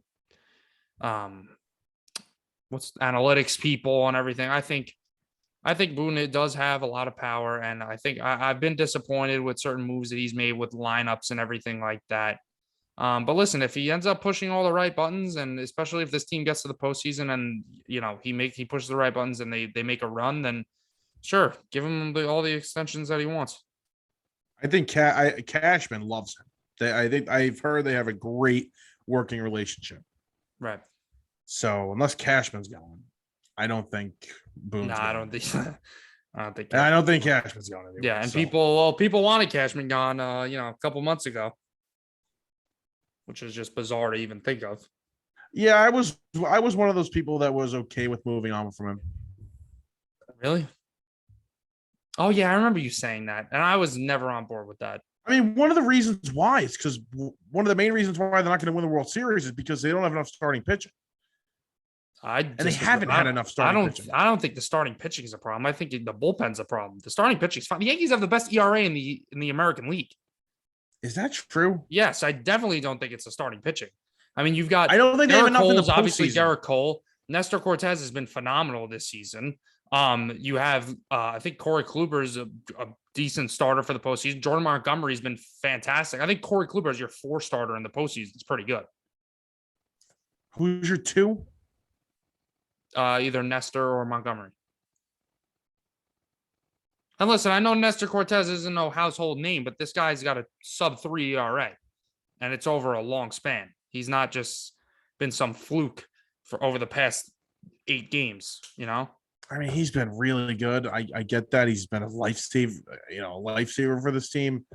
analytics people and everything. I think Boone does have a lot of power, and I think I've been disappointed with certain moves that he's made with lineups and everything like that. But listen, if he ends up pushing all the right buttons, and especially if this team gets to the postseason and he pushes the right buttons and they make a run, then sure, give him all the extensions that he wants. I think Cashman loves him. I think I've heard they have a great working relationship. Right. So unless Cashman's going, I don't think Boone's I going. don't think. I don't think. And I don't think Cashman's going anywhere. Yeah, and so. people wanted Cashman gone. A couple months ago, which is just bizarre to even think of. Yeah, I was one of those people that was okay with moving on from him. Really? Oh yeah, I remember you saying that, and I was never on board with that. I mean, one of the reasons why is because one of the main reasons why they're not going to win the World Series is because they don't have enough starting pitching. They haven't had enough starting pitching. I don't think the starting pitching is a problem. I think the bullpen's a problem. The starting pitching is fine. The Yankees have the best ERA in the American League. Is that true? Yes, I definitely don't think it's the starting pitching. I mean, you've got. I don't think they have enough in the postseason. Obviously, Garrett Cole, Nestor Cortez has been phenomenal this season. You have, I think Corey Kluber is a decent starter for the postseason. Jordan Montgomery's been fantastic. I think Corey Kluber is your 4 starter in the postseason. It's pretty good. Who's your 2? Either Nestor or Montgomery. And listen, I know Nestor Cortez isn't no household name, but this guy's got a sub-3 ERA, and it's over a long span. He's not just been some fluke for over the past 8 games, you know? I mean, he's been really good. I get that. He's been a lifesaver for this team.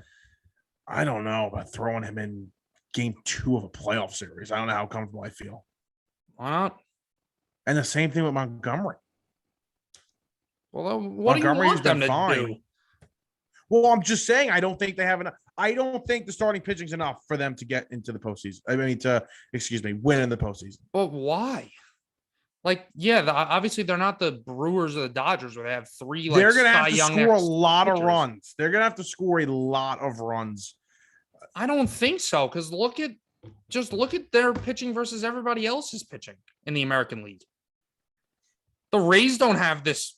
I don't know about throwing him in game 2 of a playoff series. I don't know how comfortable I feel. Why not? And the same thing with Montgomery. Well, what do you want them to do? Well, I'm just saying I don't think they have enough. I don't think the starting pitching's enough for them to get into the postseason. I mean, win in the postseason. But why? Like, yeah, obviously they're not the Brewers or the Dodgers where they have 3. They're going to have to score a lot of runs. They're going to have to score a lot of runs. I don't think so, because look at their pitching versus everybody else's pitching in the American League. The Rays don't have this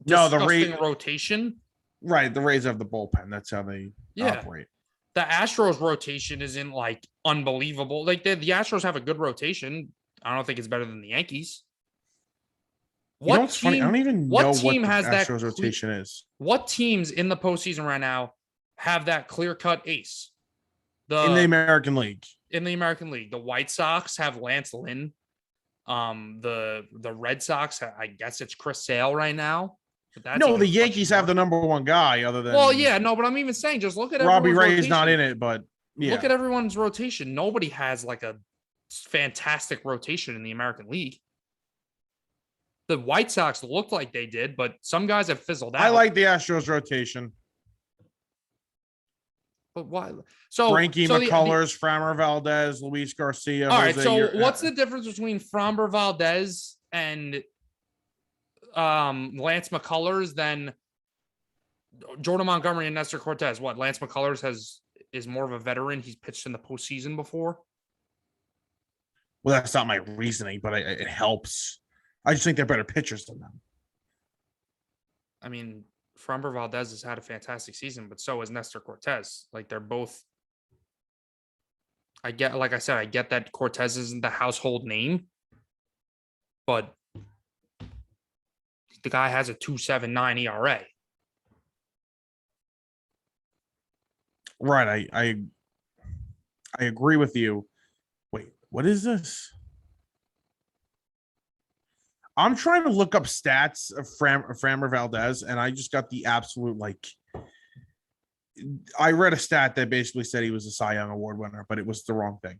disgusting rotation. Right, the Rays have the bullpen. That's how they operate. The Astros rotation isn't like unbelievable. Like the Astros have a good rotation. I don't think it's better than the Yankees. What's funny? I don't even know what the Astros rotation is. What teams in the postseason right now have that clear-cut ace? In the American League. In the American League, the White Sox have Lance Lynn. The Red Sox, I guess it's Chris Sale right now. But the Yankees have the number 1 guy other than. Well, yeah, no, but I'm even saying, just look at Robbie Ray's not in it, but yeah. Look at everyone's rotation. Nobody has like a fantastic rotation in the American League. The White Sox looked like they did, but some guys have fizzled out. I like the Astros rotation. But why? So Frankie McCullers, Framber Valdez, Luis Garcia. All right. So what's the difference between Framber Valdez and Lance McCullers than Jordan Montgomery and Nestor Cortez? What, Lance McCullers is more of a veteran. He's pitched in the postseason before. Well, that's not my reasoning, but it helps. I just think they're better pitchers than them. I mean, Framber Valdez has had a fantastic season, but so has Nestor Cortez. Like, they're both. Like I said, I get that Cortez isn't the household name, but the guy has a 2.79 ERA. Right. I agree with you. Wait, what is this? I'm trying to look up stats of Framber Valdez, and I just got the absolute, I read a stat that basically said he was a Cy Young Award winner, but it was the wrong thing.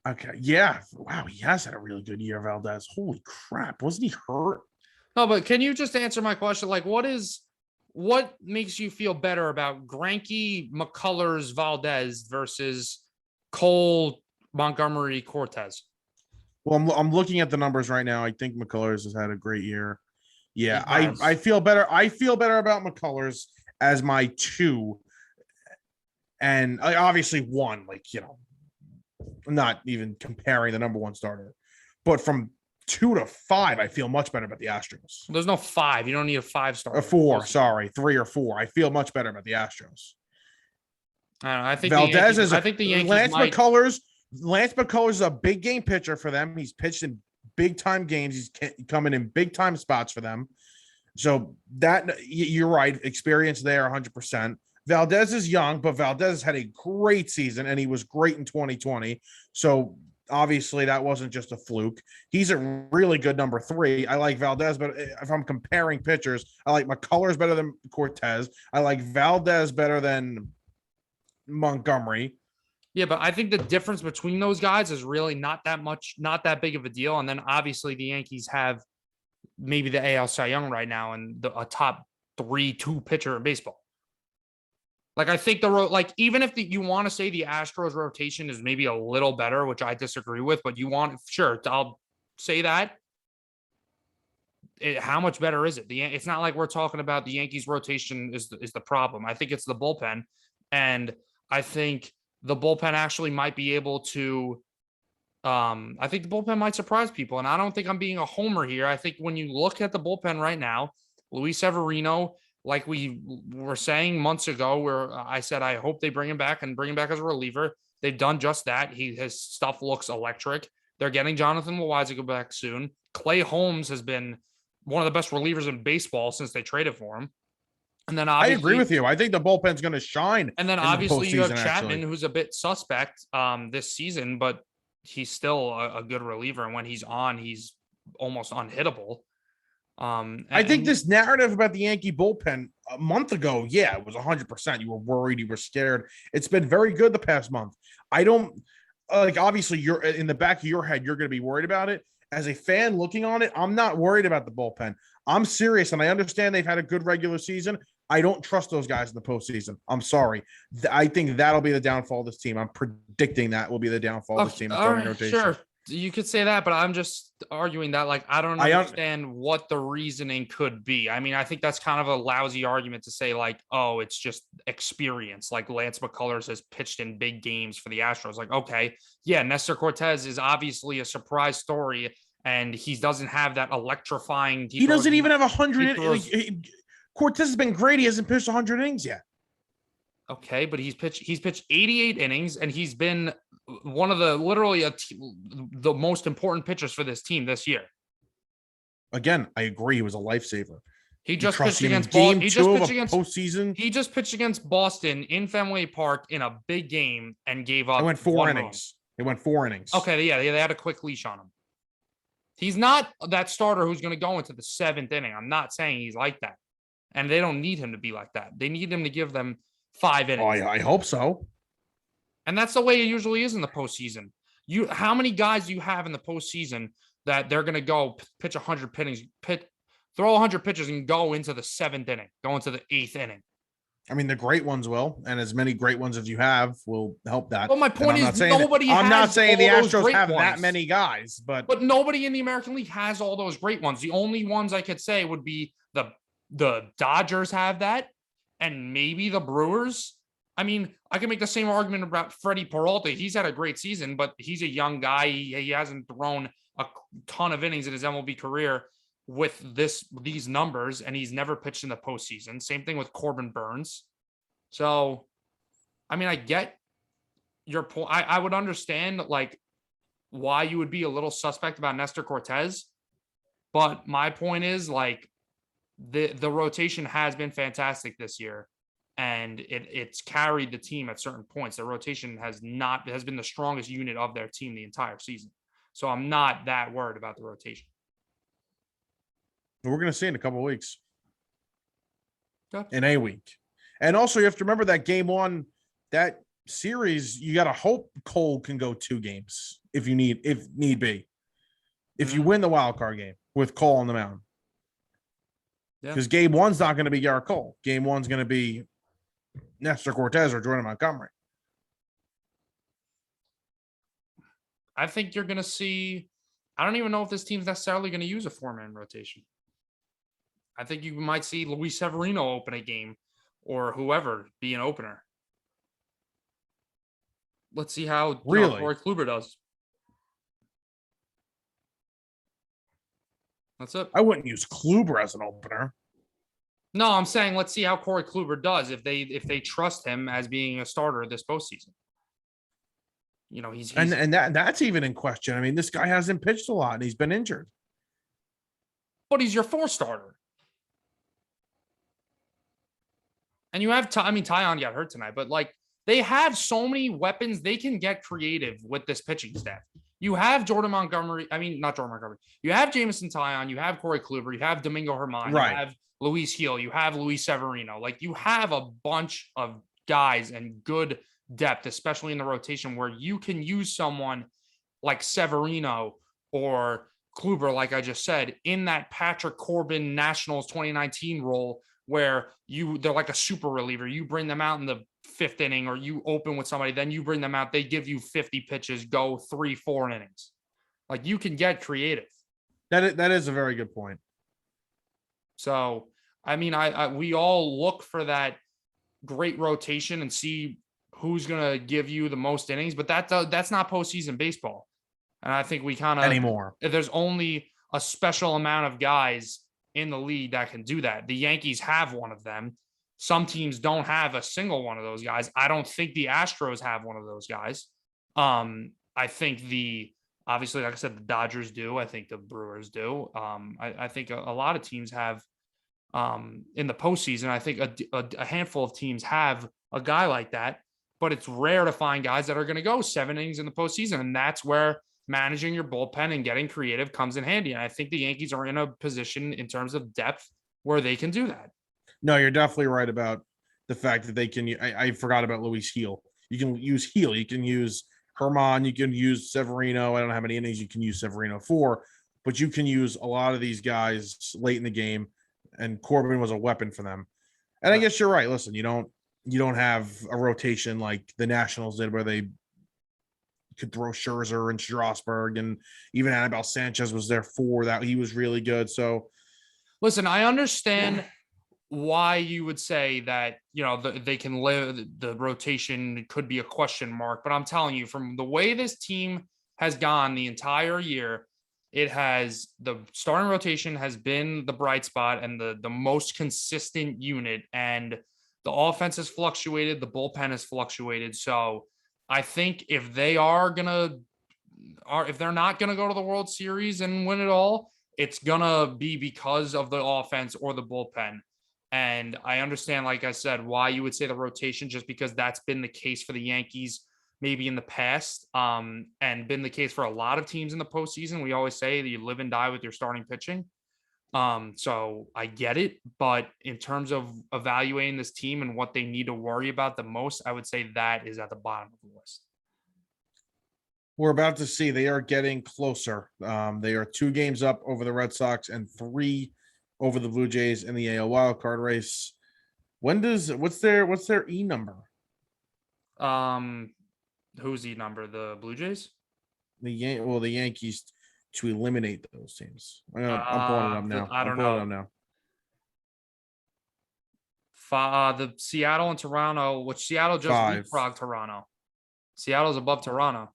Okay. Yeah. Wow. He has had a really good year, Valdez. Holy crap. Wasn't he hurt? No, but can you just answer my question? Like, what makes you feel better about Greinke, McCullers, Valdez versus Cole, Montgomery, Cortez? Well, I'm looking at the numbers right now. I think McCullers has had a great year. Yeah, I feel better. I feel better about McCullers as my 2. And I obviously 1, not even comparing the number 1 starter. But from 2 to 5, I feel much better about the Astros. There's no 5. You don't need a 5-star. 4, sorry. 3 or 4. I feel much better about the Astros. I don't know. I think Valdez I think the Yankees Lance McCullers is a big game pitcher for them. He's pitched in big time games. He's coming in big time spots for them. So that you're right, experience there 100%. Valdez is young, but Valdez had a great season and he was great in 2020. So obviously that wasn't just a fluke. He's a really good number 3. I like Valdez, but if I'm comparing pitchers, I like McCullers better than Cortez. I like Valdez better than Montgomery. Yeah, but I think the difference between those guys is really not that much, not that big of a deal. And then obviously the Yankees have maybe the AL Cy Young right now and a top 3-2 pitcher in baseball. Like I think like even if you want to say the Astros rotation is maybe a little better, which I disagree with, but sure, I'll say that. How much better is it? It's not like we're talking about the Yankees rotation is the problem. I think it's the bullpen, and I think the bullpen actually might be able to. I think the bullpen might surprise people, and I don't think I'm being a homer here. I think when you look at the bullpen right now, Luis Severino, like we were saying months ago, where I said I hope they bring him back and bring him back as a reliever. They've done just that. His stuff looks electric. They're getting Jonathan Loáisiga back soon. Clay Holmes has been one of the best relievers in baseball since they traded for him. And then I agree with you. I think the bullpen's going to shine. And then obviously you have Chapman, who's a bit suspect this season, but he's still a good reliever. And when he's on, he's almost unhittable. I think this narrative about the Yankee bullpen a month ago, yeah, it was 100%. You were worried, you were scared. It's been very good the past month. I don't like, obviously you're in the back of your head, you're going to be worried about it. As a fan looking on it, I'm not worried about the bullpen. I'm serious, and I understand they've had a good regular season. I don't trust those guys in the postseason. I'm sorry. I think that'll be the downfall of this team. I'm predicting that will be the downfall of this team. Sure. You could say that, but I'm just arguing that, like, I don't understand what the reasoning could be. I mean, I think that's kind of a lousy argument to say, like, oh, it's just experience. Like Lance McCullers has pitched in big games for the Astros. Like, okay, yeah, Nestor Cortez is obviously a surprise story, and he doesn't have that electrifying. He doesn't even have 100. Cortez has been great. He hasn't pitched 100 innings yet. Okay, but he's pitched 88 innings, and he's been one of the the most important pitchers for this team this year. Again, I agree. He was a lifesaver. He just pitched against Boston. Postseason. He just pitched against Boston in Fenway Park in a big game and gave up. It went 4 innings. It went 4 innings. Okay, yeah, they had a quick leash on him. He's not that starter who's going to go into the 7th inning. I'm not saying he's like that, and they don't need him to be like that. They need him to give them 5 innings. Oh, I hope so. And that's the way it usually is in the postseason. How many guys do you have in the postseason that they're going to go pitch 100 innings, throw 100 pitches and go into the 7th inning, go into the 8th inning? I mean, the great ones will, and as many great ones as you have will help that. Well, my point is nobody. I'm not saying the Astros have ones. that many guys, but nobody in the American League has all those great ones. The only ones I could say would be the Dodgers have that, and maybe the Brewers. I mean, I can make the same argument about Freddie Peralta. He's had a great season, but he's a young guy. He hasn't thrown a ton of innings in his MLB career with these numbers, and he's never pitched in the postseason. Same thing with Corbin Burns. So, I mean, I get your point. I would understand, like, why you would be a little suspect about Nestor Cortez, but my point is, like, the rotation has been fantastic this year. And it's carried the team at certain points. The rotation has been the strongest unit of their team the entire season. So I'm not that worried about the rotation. We're going to see in a couple of weeks. Okay. In a week. And also you have to remember that game 1, that series, you got to hope Cole can go 2 games if need be. If you win the wild card game with Cole on the mound. Because game 1's not going to be Garrett Cole. Game 1's going to be Nestor Cortez or Jordan Montgomery. I think you're going to see. I don't even know if this team's necessarily going to use a 4-man rotation. I think you might see Luis Severino open a game or whoever be an opener. Let's see how Corey Kluber does. That's it. I wouldn't use Kluber as an opener. No, I'm saying let's see how Corey Kluber does if they trust him as being a starter this postseason. You know, he's and that's even in question. I mean, this guy hasn't pitched a lot and he's been injured. But he's your 4 starter. And you have, Tyon got hurt tonight, but like they have so many weapons. They can get creative with this pitching staff. You have Jordan Montgomery. I mean, not Jordan Montgomery. You have Jameson Tyon. You have Corey Kluber. You have Domingo Germán. Right. You have Luis Gil. You have Luis Severino. Like you have a bunch of guys and good depth, especially in the rotation, where you can use someone like Severino or Kluber, like I just said, in that Patrick Corbin Nationals 2019 role, where they're like a super reliever. You bring them out in the 5th inning, or you open with somebody, then you bring them out. They give you 50 pitches, go 3-4 innings. Like you can get creative. That is a very good point. So, I mean, we all look for that great rotation and see who's going to give you the most innings, but that's not postseason baseball. And I think we kind of anymore. There's only a special amount of guys in the league that can do that. The Yankees have one of them. Some teams don't have a single one of those guys. I don't think the Astros have one of those guys. I think obviously, like I said, the Dodgers do. I think the Brewers do. I think a lot of teams have in the postseason. I think a handful of teams have a guy like that, but it's rare to find guys that are going to go 7 innings in the postseason. And that's where managing your bullpen and getting creative comes in handy. And I think the Yankees are in a position in terms of depth where they can do that. No, you're definitely right about the fact that they can. I forgot about Luis Gil. You can use Gil. You can use Germán. You can use Severino. I don't know how many innings you can use Severino for, but you can use a lot of these guys late in the game. And Corbin was a weapon for them. And I guess you're right. Listen, you don't have a rotation like the Nationals did, where they could throw Scherzer and Strasburg, and even Anibal Sanchez was there for that. He was really good. So, listen, I understand why you would say that, they can live, the rotation could be a question mark, but I'm telling you, from the way this team has gone the entire year, the starting rotation has been the bright spot and the most consistent unit, and the offense has fluctuated. The bullpen has fluctuated. So I think if they're not going to go to the World Series and win it all, it's going to be because of the offense or the bullpen. And I understand, like I said, why you would say the rotation, just because that's been the case for the Yankees maybe in the past, and been the case for a lot of teams in the postseason. We always say that you live and die with your starting pitching. So I get it, but in terms of evaluating this team and what they need to worry about the most, I would say that is at the bottom of the list. We're about to see they are getting closer. They are 2 games up over the Red Sox and 3 over the Blue Jays in the AL wildcard race. What's their E number? Who's E number? The Blue Jays? The Yankees to eliminate those teams. I'm pulling it up now. I don't know. The Seattle and Toronto, which Seattle just leapfrogged Toronto. Seattle's above Toronto.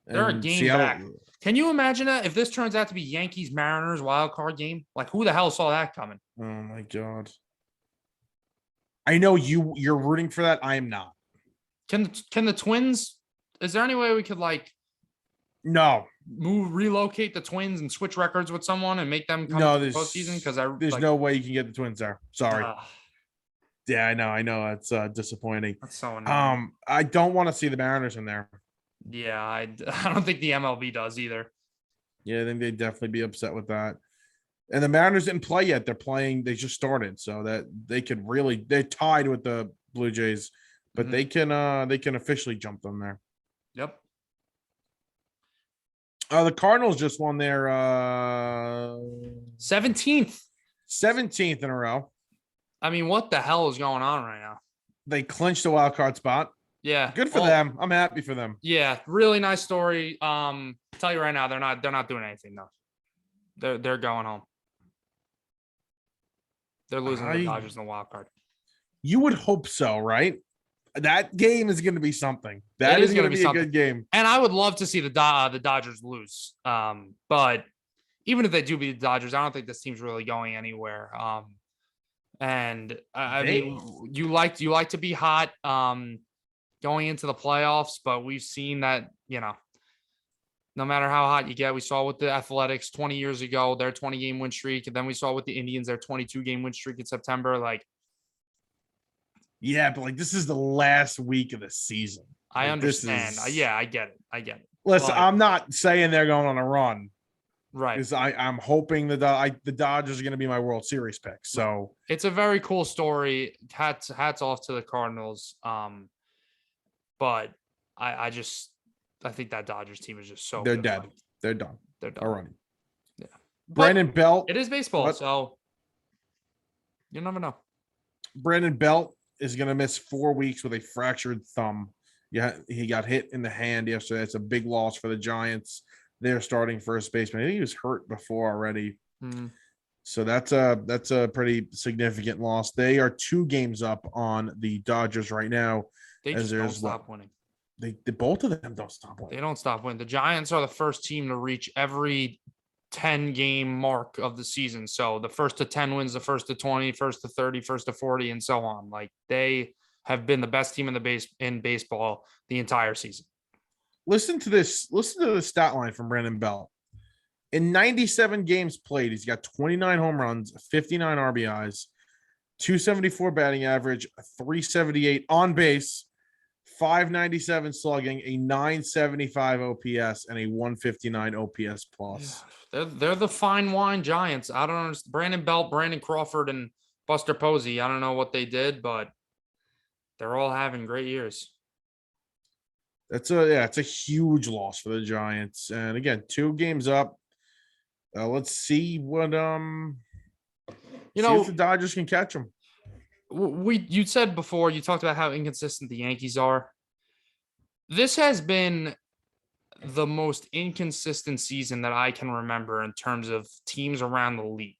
They're a game back. Can you imagine that if this turns out to be Yankees Mariners wild card game? Like, who the hell saw that coming? Oh my God. I know you're rooting for that. I am not. Can the Twins? Is there any way we could no relocate the Twins and switch records with someone and make them come to the postseason? Because there's no way you can get the Twins there. Sorry. Yeah, I know. It's disappointing. That's so annoying. I don't want to see the Mariners in there. Yeah, I don't think the MLB does either. Yeah, I think they'd definitely be upset with that. And the Mariners didn't play yet. They're playing. They just started, so that they're tied with the Blue Jays, but they can officially jump them there. Yep. The Cardinals just won their 17th in a row. I mean, what the hell is going on right now? They clinched the wild card spot. Yeah, good for them. I'm happy for them. Yeah, really nice story. Tell you right now, they're not doing anything though. They're going home. They're losing the Dodgers in the wild card. You would hope so, right? That game is going to be something. That is going to be a good game. And I would love to see the Dodgers lose. But even if they do beat the Dodgers, I don't think this team's really going anywhere. And I mean, you like to be hot going into the playoffs, but we've seen that, no matter how hot you get, we saw with the Athletics 20 years ago, their 20-game win streak. And then we saw with the Indians, their 22-game win streak in September. Like, Yeah, but like this is the last week of the season. I Like this understand. is Yeah, I get it. I get it. listen, But I'm not saying they're going on a run right. because I'm hoping the Dodgers are going to be my World Series pick. Right. So It's a very cool story. Hats off to the Cardinals. But I think that Dodgers team is just so they're good. dead. Like, They're done. they're done. Already. Yeah. But Brandon Belt. it is baseball, What? so you never know. Brandon Belt is going to miss 4 weeks with a fractured thumb. Yeah, he got hit in the hand yesterday. It's a big loss for the Giants. They're starting first baseman. I think he was hurt before already. Mm. So that's a pretty significant loss. They are 2 games up on the Dodgers right now. They just don't stop winning. They both of them don't stop winning. They don't stop winning. The Giants are the first team to reach every 10-game mark of the season. So the first to 10 wins, the first to 20, first to 30, first to 40, and so on. Like they have been the best team in baseball the entire season. Listen to this. Listen to the stat line from Brandon Belt. In 97 games played, he's got 29 home runs, 59 RBIs, 274 batting average, 378 on base, 597 slugging, a 975 OPS, and a 159 OPS plus. They're the fine wine Giants. I don't understand. Brandon Belt, Brandon Crawford, and Buster Posey. I don't know what they did, but they're all having great years. It's a huge loss for the Giants. And again, 2 games up. Let's see what if the Dodgers can catch them. You said before, you talked about how inconsistent the Yankees are. This has been the most inconsistent season that I can remember in terms of teams around the league.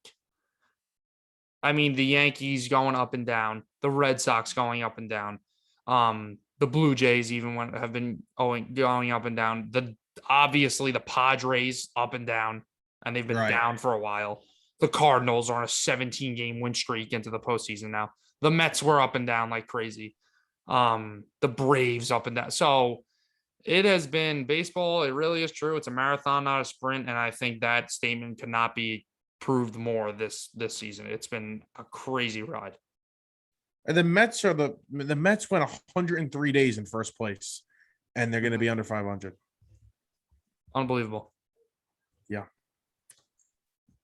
I mean, the Yankees going up and down, the Red Sox going up and down, the Blue Jays even have been going up and down. Obviously the Padres up and down, and they've been down for a while. The Cardinals are on a 17-game win streak into the postseason now. The Mets were up and down like crazy. The Braves up and down. So it has been baseball. It really is true. It's a marathon, not a sprint. And I think that statement could not be proved more this season. It's been a crazy ride. And the Mets went 103 days in first place, and they're going to be under 500. Unbelievable. Yeah.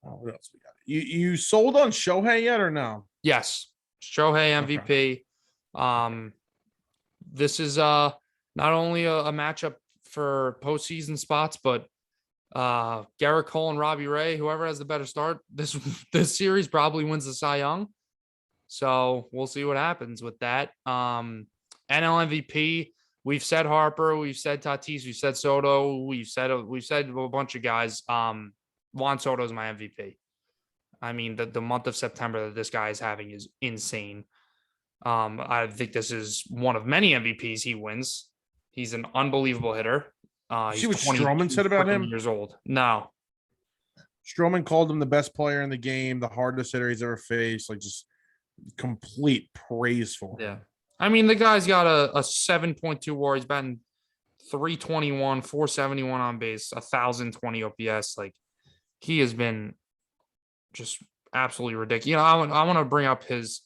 Oh, what else we got? You sold on Shohei yet or no? Yes. Shohei MVP. Okay. This is not only a matchup for postseason spots, but Garrett Cole and Robbie Ray, whoever has the better start, this series probably wins the Cy Young. So we'll see what happens with that. NL MVP, we've said Harper, we've said Tatis, we've said Soto, we've said a bunch of guys. Juan Soto is my MVP. I mean, the month of September that this guy is having is insane. I think this is one of many MVPs he wins. He's an unbelievable hitter. He's see what Stroman said about him? Years old. No. Stroman called him the best player in the game, the hardest hitter he's ever faced. Like just complete praise for him. Yeah. I mean, the guy's got a 7.2 WAR. He's batting 321, 471 on base, 1,020 OPS. Like he has been just absolutely ridiculous. You know, I want to bring up his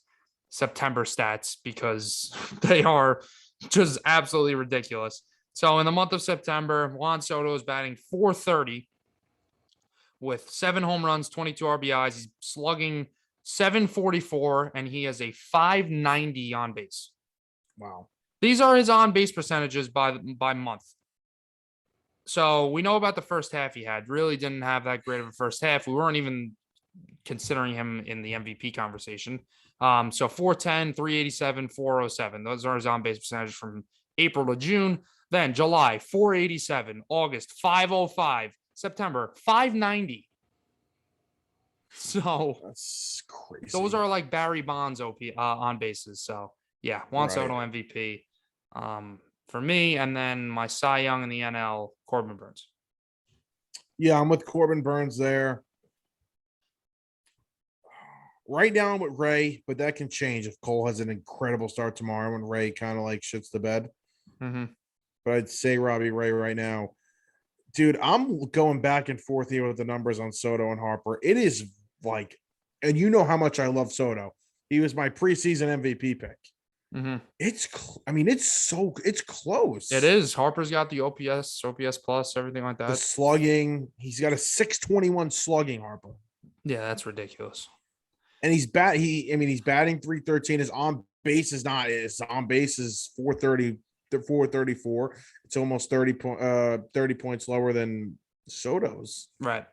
September stats because they are just absolutely ridiculous. So in the month of September, Juan Soto is batting 430 with 7 home runs, 22 RBIs. He's slugging 744, and he has a 590 on base. Wow. These are his on base percentages by month. So we know about the first half he had. Really didn't have that great of a first half. We weren't even considering him in the MVP conversation. So 410, 387, 407. Those are his on base percentages from April to June. Then July, 487. August, 505. September, 590. So that's crazy. Those are like Barry Bonds on bases. So yeah, Juan Soto MVP for me, and then my Cy Young in the NL, Corbin Burns. Yeah, I'm with Corbin Burns there. Right now I'm with Ray, but that can change if Cole has an incredible start tomorrow and Ray kind of like shits the bed. Mm-hmm. But I'd say Robbie Ray right now. Dude, I'm going back and forth here with the numbers on Soto and Harper. It is like, and you know how much I love Soto. He was my preseason MVP pick. It's close. It is. Harper's got the OPS plus, everything like The that. slugging, he's got a 621 slugging, Harper. Yeah, that's ridiculous. And he's batting 313. His on base is not. His on base is 430 to 434. It's almost 30 points lower than Soto's. Right.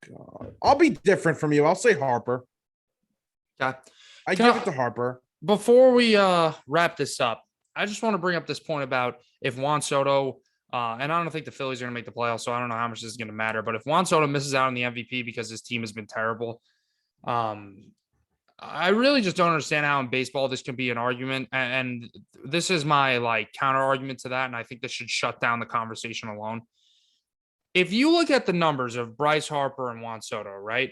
God. I'll be different from you. I'll say Harper. Yeah. I give it to Harper. Before we wrap this up, I just want to bring up this point about if Juan Soto, and I don't think the Phillies are going to make the playoffs, so I don't know how much this is going to matter. But if Juan Soto misses out on the MVP because his team has been terrible, I really just don't understand how in baseball this can be an argument. And this is my counter argument to that. And I think this should shut down the conversation alone. If you look at the numbers of Bryce Harper and Juan Soto, right?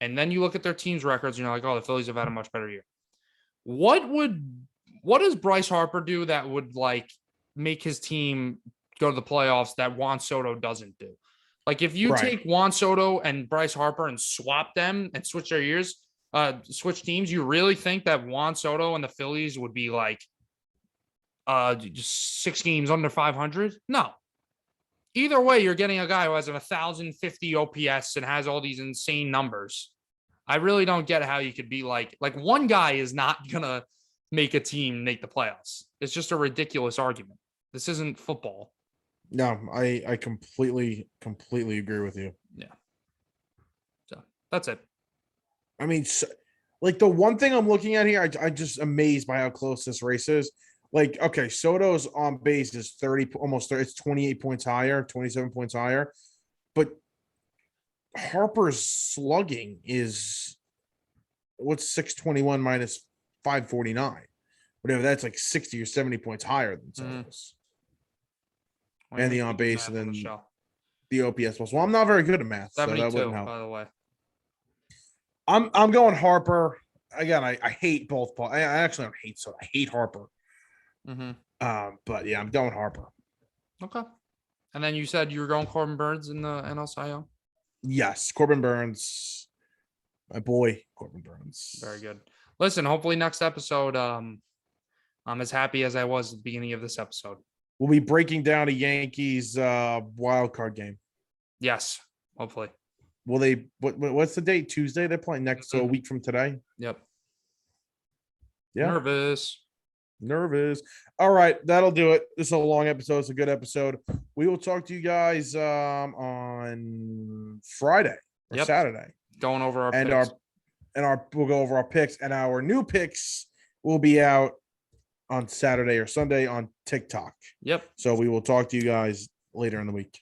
And then you look at their team's records and you're like, oh, the Phillies have had a much better year. What does Bryce Harper do that would make his team go to the playoffs that Juan Soto doesn't do? Like if you take Juan Soto and Bryce Harper and swap them and switch their years, switch teams, you really think that Juan Soto and the Phillies would be just 6 games under 500? No. Either way, you're getting a guy who has an 1,050 OPS and has all these insane numbers. I really don't get how you could be like one guy is not going to make a team make the playoffs. It's just a ridiculous argument. This isn't football. No, I completely agree with you. Yeah. So that's it. I mean, the one thing I'm looking at here, I just amazed by how close this race is. Okay, Soto's on base is 30, almost 30, it's 28 points higher, 27 points higher. But Harper's slugging is what's 621 minus 549. Whatever, that's 60 or 70 points higher than Soto's. And the on base and then the OPS plus. Well, I'm not very good at math, so that wouldn't help. By the way. I'm going Harper. Again, I hate both. I actually don't hate Soto. I hate Harper. But yeah, I'm going Harper. Okay. And then you said you were going Corbin Burns in the NL Cy Young? Yes, Corbin Burns. My boy, Corbin Burns. Very good. Listen, hopefully next episode, I'm as happy as I was at the beginning of this episode. We'll be breaking down a Yankees wild card game. Yes, hopefully. Will they? What's the date? Tuesday. They're playing next, so a week from today. Yep. Yeah. Nervous. All right, that'll do it. This is a long episode. It's a good episode. We will talk to you guys on Friday or Saturday. Going over our picks. We'll go over our picks, and our new picks will be out on Saturday or Sunday on TikTok. Yep. So we will talk to you guys later in the week.